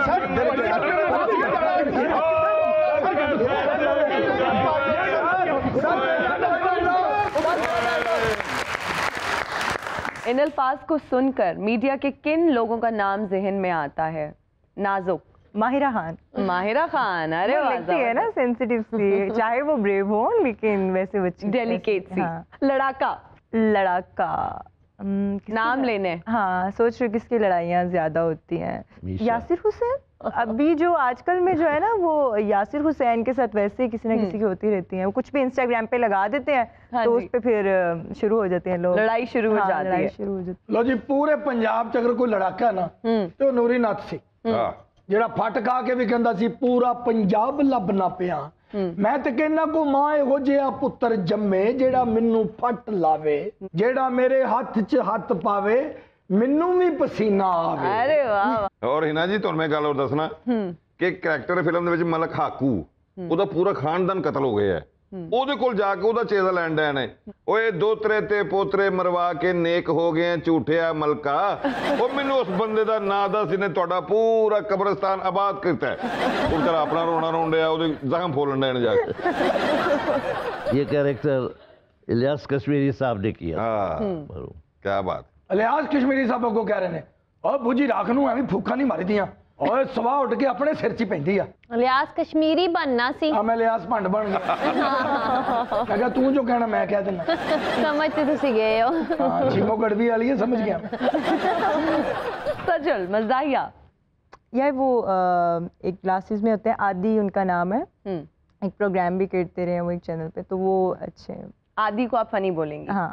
इन अल्फाज को सुनकर मीडिया के किन लोगों का नाम जहन में आता है? नाजुक, माहिरा खान। माहिरा खान, अरे वो लगती है ना सेंसिटिव सी, चाहे वो ब्रेव हो लेकिन वैसे बच्ची डेलिकेट सी। हाँ। लड़ाका, लड़ाका नाम लेने। हाँ, सोच रही हूँ किसकी लड़ाइयाँ ज्यादा होती हैं। मीशा। यासिर हुसैन। अभी जो आजकल में जो है ना वो यासिर हुसैन के साथ वैसे ही किसी ना किसी की होती रहती है, वो कुछ भी इंस्टाग्राम पे लगा देते हैं हाँ तो जी। उस पे फिर शुरू हो जाते हैं लोग, लड़ाई शुरू हो हाँ, जाती लड़ाई है। शुरू हो जाती ਲੋ ਜੀ ਪੂਰੇ ਪੰਜਾਬ ਚ ਅਗਰ ਕੋਈ ਲੜਾਕਾ ਨਾ ਤੇ ਉਹ ਨੂਰੀ ਨੱਥ ਸੀ, ਜਿਹੜਾ ਫਟ ਖਾ ਕੇ ਵੀ ਕਹਿੰਦਾ ਸੀ ਪੂਰਾ ਪੰਜਾਬ ਲੱਭਣਾ ਪਿਆ। ਮੈਂ ਤੇ ਕਹਿੰਦਾ ਕੋ ਮਾਂ ਇਹੋ ਜਿਹਾ ਪੁੱਤਰ ਜੰਮੇ ਜਿਹੜਾ ਮੈਨੂੰ ਫਟ ਲਾਵੇ, ਜਿਹੜਾ ਮੇਰੇ ਹੱਥ 'ਚ ਹੱਥ ਪਾਵੇ, ਮੈਨੂੰ ਵੀ ਪਸੀਨਾ ਆਵੇ। अरे वाह वाह। ਔਰ ਹਿਨਾ ਜੀ ਤੁਹਾਨੂੰ ਮੈਂ ਗੱਲ ਹੋਰ ਦੱਸਣਾ ਕਿ ਕਰੈਕਟਰ ਫਿਲਮ ਦੇ ਵਿੱਚ ਮਲਕ ਹਾਕੂ, ਉਹਦਾ ਪੂਰਾ ਖਾਨਦਾਨ ਕਤਲ ਹੋ ਗਿਆ ਹੈ। ਉਹਦੇ ਕੋਲ ਜਾ ਕੇ ਉਹਦਾ ਚੇਤਾ ਲੈਣ ਡਿਆ ਨੇ, ਓਏ ਦੋਤਰੇ ਤੇ ਪੋਤਰੇ ਮਰਵਾ ਕੇ ਨੇਕ ਹੋ ਗਏ ਝੂਠਿਆ ਮਲਕਾ। ਉਹ ਮੈਨੂੰ ਉਸ ਬੰਦੇ ਦਾ ਨਾਂ ਦੱਸ ਜਿਹਨੇ ਤੁਹਾਡਾ ਪੂਰਾ ਕਬਰਸਤਾਨ ਆਬਾਦ ਕੀਤਾ ਹੈ। ਉਹ ਵਿਚਾਰਾ ਆਪਣਾ ਰੋਣਾ ਰੋਣ ਡਿਆ, ਉਹਦੇ ਜ਼ਖਮ ਫੋਲਣ ਡਿਆ ਨੇ ਜਾ ਕੇ। ये कैरेक्टर इलियास कश्मीरी साहब ने किया। ਹਾਂ ਕੀ ਬਾਤ। ਇਲਿਆਸ ਕਸ਼ਮੀਰੀ ਸਾਹਿਬ ਅੱਗੋਂ ਕਹਿ ਰਹੇ ਨੇ, ਓ ਬੁੱਝੀ ਰਾਖ ਨੂੰ ਐਵੇਂ ਫੂਕਾਂ ਨਹੀਂ ਮਾਰੀਦੀਆਂ, ਓਏ ਸਵਾਹ ਉੱਡ ਕੇ ਆਪਣੇ ਸਿਰ 'ਚ ਹੀ ਪੈਂਦੀ ਆ। लिहाज कश्मीरी बनना सी। ਆ ਮੈਂ ਇਲਿਆਸ ਭੰਡ ਬਣ ਗਿਆ। ਮੈਂ ਕਿਹਾ ਤੂੰ ਜੋ ਕਹਿਣਾ ਮੈਂ ਕਹਿ ਦਿੰਦਾ। समझते तुसी गए हो। ਹਾਂ ਛੀਮੋ ਗੜਵੀ ਵਾਲੀ ਹੈ, समझ गया। सजल, मज़ाहिया। यार वो एक क्लासेस में होते हैं, आदि उनका नाम है, एक प्रोग्राम भी करते रहे हैं वो एक चैनल पे, तो वो अच्छे हैं। आदि को आप फनी बोलेंगे। हाँ।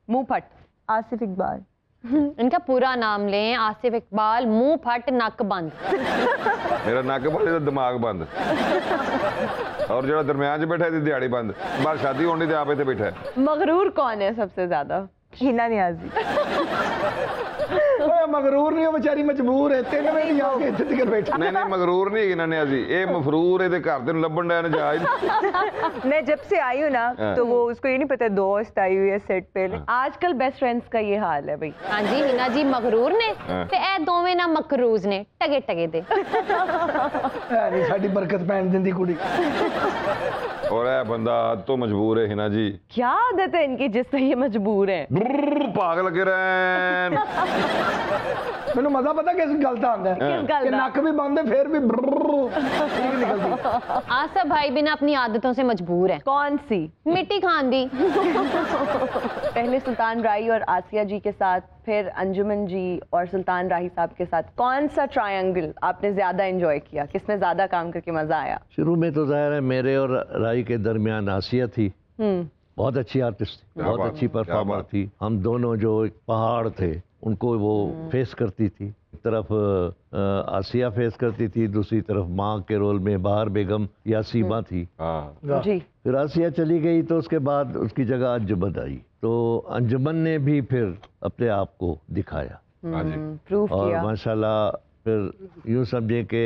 मुंह फट। आसिफ इकबाल। इनका पूरा नाम लें, आसिफ इकबाल, मुंह फट नक बंद। ਮੇਰਾ ਨੱਕ ਬੰਦ ਤੇ ਦਿਮਾਗ ਬੰਦ, ਔਰ ਜਿਹੜਾ ਦਰਮਿਆਨ 'ਚ ਬੈਠਾ ਇਹਦੀ ਦਿਹਾੜੀ ਬੰਦ। ਬਾਹਰ ਸ਼ਾਦੀ ਹੋਣੀ ਤੇ ਆਪ ਇੱਥੇ ਬੈਠਾ ਹੈ। मगरूर कौन है सबसे ज्यादा? हिना नियाजी। ਓਏ ਮਗਰੂਰ ਨਹੀਂ, ਉਹ ਵਿਚਾਰੀ ਮਜਬੂਰ ਹੈ, 3 ਵਜੇ ਆ ਕੇ ਇੱਥੇ ਤੱਕ ਬੈਠੀ। ਨਹੀਂ ਨਹੀਂ ਮਗਰੂਰ ਨਹੀਂ ਇਹਨਾਂ ਨੇ ਅਸੀਂ, ਇਹ ਮਫਰੂਰ ਇਹਦੇ ਘਰ ਦੇ ਨੂੰ ਲੱਭਣ ਡਿਆ ਨੇ ਜਹਾਜ਼। मैं जब से आई हूँ ना तो वो उसको ये नहीं पता दोस्त आई हुई है सेट पे। आजकल बेस्ट फ्रेंड्स का ये हाल है भाई। हाँ जी, हिना जी मगरूर ने ते ए दोवें ना मकरूज ने, टगे टगे दे। ਐ ਨਹੀਂ ਸਾਡੀ ਬਰਕਤ ਪੈਣ ਦਿੰਦੀ ਕੁੜੀ। ਔਰ ਇਹ ਬੰਦਾ ਅੱਜ ਤੋਂ ਮਜਬੂਰ ਹੈ ਹਿਨਾ ਜੀ। क्या आदत है इनकी जिससे ये मजबूर है? ਭਾਗ ਲੱਗੇ ਰਹਿਣ। ਮੈਨੂੰ ਮਜ਼ਾ ਪਤਾ ਕਿਸ ਗੱਲ ਦਾ ਆਉਂਦਾ ਹੈ किस गल ਕਿ दा? ਨੱਕ ਵੀ ਬੰਦ ਹੈ ਫਿਰ ਵੀ ਠੀਕ ਨਿਕਲਦੀ। आसिफ भाई भी ना अपनी आदतों से मजबूर है। कौन सी? मिट्टी खान दी। पहले सुल्तान राही और आसिया जी के साथ, फिर अंजुमन जी और सुल्तान राही साहब के साथ, कौन सा ट्रायंगल आपने ज्यादा एंजॉय किया? किसमें ज्यादा काम करके मजा आया? शुरू में तो जाहिर है मेरे और राही के दरमियान आसिया थी, बहुत अच्छी आर्टिस्ट थी, बहुत बात अच्छी है, क्या परफॉर्मर बात। थी। हम दोनों जो एक पहाड़ थे उनको वो फेस करती थी। एक तरफ आसिया फेस करती थी, दूसरी तरफ माँ के रोल में बहार बेगम या सीमा थी। हाँ जी। फिर आसिया चली गई तो उसके बाद उसकी जगह अंजुमन आई, तो अंजुमन ने भी फिर अपने आप को दिखाया हाँ जी। प्रूफ और किया। माशाल्लाह फिर यूं समझे कि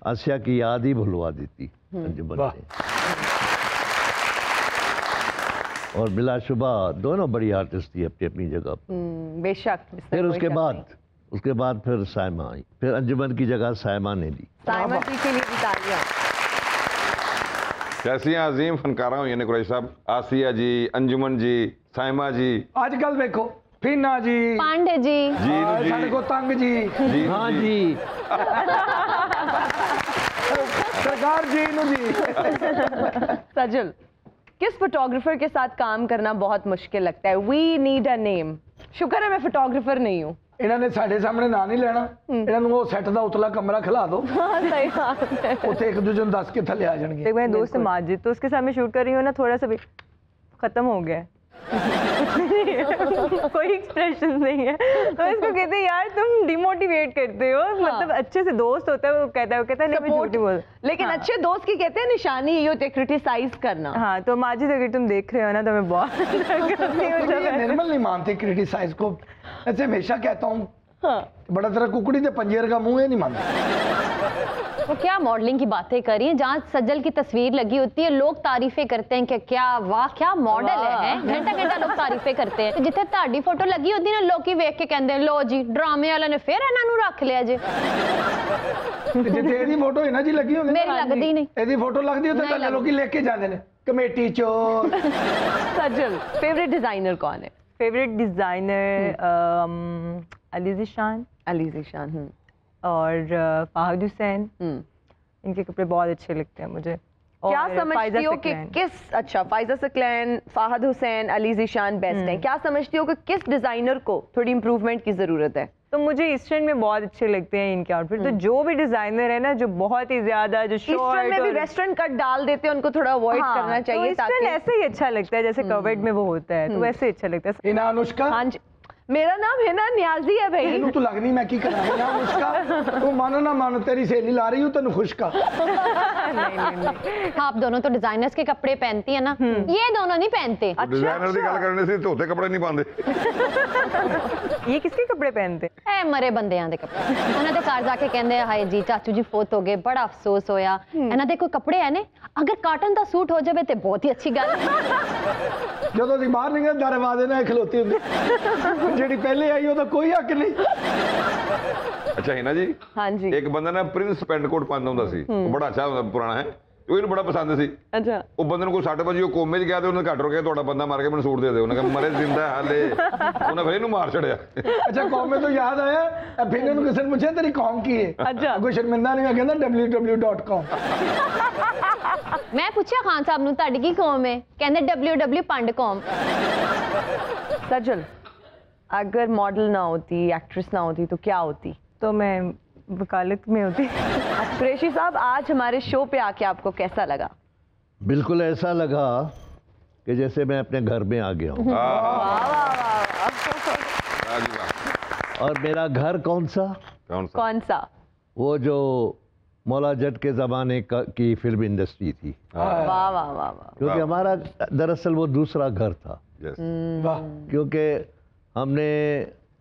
आसिया की याद ही भुलवा दी थी अंजुमन ने। और बिलाशुबा दोनों बड़ी आर्टिस्ट थी अपनी अपनी जगह पर। बेशक। इसमें फिर कोई उसके शक बाद नहीं। फिर सायमा आई, फिर अंजुमन की जगह सायमा ने ली। साइमन जी के लिए भी तालियां। कैसियां अजीम फनकारा हुई ने कुरैश साहब, आसिया जी, अंजुमन जी, साइमा जी। ਅੱਜ ਕੱਲ ਵੇਖੋ ਫੀਨਾ ਜੀ, पांडे जी। जीनू जी, ਸਾਡੇ ਕੋ ਤੰਗ ਜੀ, जीनू हाँ जी। जी। सरकार जी नु जी। सजल, किस फोटोग्राफर के साथ काम करना बहुत मुश्किल लगता है? We need a name. शुक्र है मैं फोटोग्राफर नहीं हूँ। ਇਹਨਾਂ ਨੇ ਸਾਡੇ ਸਾਹਮਣੇ ਨਾਂ ਨਹੀਂ ਲੈਣਾ, ਇਹਨਾਂ ਨੂੰ ਉਹ ਸੈੱਟ ਦਾ ਉਤਲਾ ਕਮਰਾ ਖਿਲਾ ਦਿਓ, हाँ, सही बात है। ਉੱਥੇ ਇੱਕ ਦੂਜੇ ਨੂੰ ਦੱਸ ਕੇ ਥੱਲੇ ਆ ਜਾਣਗੇ। एक मेरे दोस्त है माजिद, तो उसके साथ मैं शूट कर रही हूँ ना, थोड़ा सा भी खत्म हो गया है। कोई एक्सप्रेशन नहीं है। तो इसको कहते हैं यार तुम डिमोटिवेट करते हो। मतलब अच्छे से दोस्त होता है, वो कहता है नहीं मैं झूठी बोल। लेकिन अच्छे दोस्त की कहते हैं निशानी ये होती है क्रिटिसाइज करना। हाँ तो माजिद अगर तुम देख रहे हो ना तो मैं बहुत निर्मल नहीं मानते क्रिटिसाइज को। ऐसे हमेशा कहता हूँ बड़ा तरह कुकड़ी के पंजेर का मुंह है, नहीं मानता। वो क्या मॉडलिंग की बातें करी हैं, जहाँ सज्जल की तस्वीर लगी होती है लोग तारीफें करते हैं कि क्या वाह क्या मॉडल है, घंटा घंटा लोग तारीफें करते हैं। जिथे ताड़ी फोटो लगी होती है ना लोग वेख के कहते हैं लो जी ड्रामे वाले ने फिर इन्हां नूं रख लिया जी। जिथे एदी फोटो है ना जी लगी होंदी, मेरी लगदी नहीं, एदी फोटो लगदी होती है तो लोग लेके जाते हैं कमेटी चोर। सज्जल फेवरेट डिजाइनर कौन है? Favourite designer Ali Zeeshan. अली ज़ीशान और फाहद हुसैन। इनके कपड़े बहुत अच्छे लगते हैं मुझे। क्या समझती हो कि किस, अच्छा फायजा सकलैन, फाहद हुसैन, अली ज़ीशान बेस्ट हैं, क्या समझती हो कि किस डिजाइनर को थोड़ी इंप्रूवमेंट की जरूरत है? तो मुझे ईस्टर्न में बहुत अच्छे लगते हैं इनके आउटफिट। तो जो भी डिजाइनर है ना जो बहुत ही ज्यादा जो ईस्टर्न में भी वेस्टर्न कट डाल देते हैं, उनको थोड़ा अवॉइड करना चाहिए। तो ईस्टर्न ऐसे ही अच्छा लगता है जैसे कवर्ड में वो होता है, तो वैसे अच्छा लगता है। हिना अनुष्का। हाँ जी, मेरा नाम हिना नियाजी है भाई। तेनू तो लगनी मैं की करा। हिना अनुष्का तू मानो ना मानो तेरी सहेली ला रही हूँ तेन खुश का। नहीं। आप दोनों तो डिजाइनर्स के कपड़े पहनती है ना, ये दोनों नहीं पहनते। डिजाइनर की गल करने से धोते कपड़े नहीं पाते। ये किसके कपड़े पहनते? ए मरे बंदियां दे कपड़े। उन्हां दे घर जाके कहंदे हाय जी चाचू जी फोत हो गए, बड़ा अफसोस होया। इन्हां दे कोई कपड़े है ने, अगर काटन दा सूट हो जावे ते बहुत ही अच्छी गल है। जो तो बाहर निकल दरवाजे ने खलोती होंदी, जेडी पहले आई ਉਹਦਾ ਕੋਈ ਹੱਕ ਨਹੀਂ। अच्छा हिना जी, हाँ जी, एक बंदा ना प्रिंस पेंट कोट पांदा ਹੁੰਦਾ ਸੀ, ਉਹ ਬੜਾ ਅੱਛਾ ਹੁੰਦਾ ਪੁਰਾਣਾ ਹੈ, ਉਹ ਇਹਨੂੰ ਬੜਾ ਪਸੰਦ ਸੀ। अच्छा ਉਹ ਬੰਦੇ ਨੂੰ ਕੋਈ 6 ਵਜੇ ਉਹ ਕੋਮੇ 'ਚ ਗਿਆ ਤੇ ਉਹਨੇ ਘੱਟ ਰੋ ਕੇ ਤੁਹਾਡਾ ਬੰਦਾ ਮਾਰ ਕੇ ਮੈਨੂੰ ਸੂਟ ਦੇ ਦਿਓ। ਉਹਨੇ ਕਿਹਾ ਮਰੇ ਜ਼ਿੰਦਾ ਹਾਲੇ, ਉਹਨੇ ਫਿਰ ਇਹਨੂੰ ਮਾਰ ਛੜਿਆ। ਅੱਛਾ ਕੌਮੇ ਤੋਂ ਯਾਦ ਆਇਆ ਫਿਰ ਇਹਨੂੰ ਕਿਸੇ ਨੇ ਪੁੱਛਿਆ ਤੇਰੀ ਕੌਮ ਕੀ ਹੈ? ਅੱਛਾ ਕੋਈ ਸ਼ਰਮਿੰਦਾ ਨਹੀਂ, ਮੈਂ ਕਹਿੰਦਾ www.com। मैं पूछा खान साहब ਨੂੰ ਤੁਹਾਡੀ ਕੀ ਕੌਮ ਹੈ, ਕਹਿੰਦੇ www.com। सज्जल अगर मॉडल ना होती, एक्ट्रेस ना होती तो क्या होती? तो मैं वकालत में होती। कुरैशी साहब आज हमारे शो पे आके आपको कैसा लगा? बिल्कुल ऐसा लगा कि जैसे मैं अपने घर में आ गया हूँ। और मेरा घर कौन सा? कौन सा? वो जो मौला जट के ज़माने की फिल्म इंडस्ट्री थी। वाह वाह वाह वाह। क्योंकि हमारा दरअसल वो दूसरा घर था। क्योंकि हमने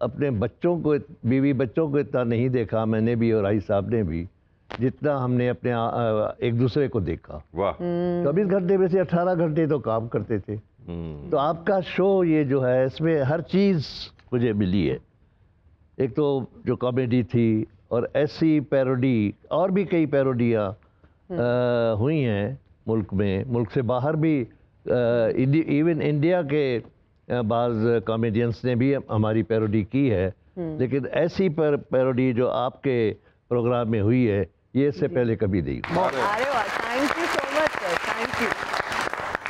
अपने बच्चों को, बीवी बच्चों को इतना नहीं देखा, मैंने भी और आई साहब ने भी, जितना हमने अपने एक दूसरे को देखा। 24 घंटे में से 18 घंटे तो काम करते थे। तो आपका शो ये जो है इसमें हर चीज़ मुझे मिली है। एक तो जो कॉमेडी थी और ऐसी पैरोडी, और भी कई पैरोडियाँ हुई हैं मुल्क में, मुल्क से बाहर भी, इवन इंडिया के बाज़ कॉमेडियंस ने भी हमारी पैरोडी की है। लेकिन ऐसी पैरोडी जो आपके प्रोग्राम में हुई है ये इससे पहले कभी नहीं हुई। अरे वाह, thank you so much sir, thank you.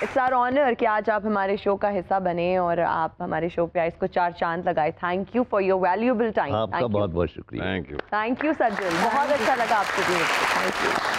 It's our honour कि आज आप हमारे शो का हिस्सा बने और आप हमारे शो पे आए, इसको 4 चांद लगाए। Thank you for your valuable time. आपका बहुत बहुत शुक्रिया। Thank you. थैंक यू सज्जल, बहुत अच्छा लगा आपसे। Thank you.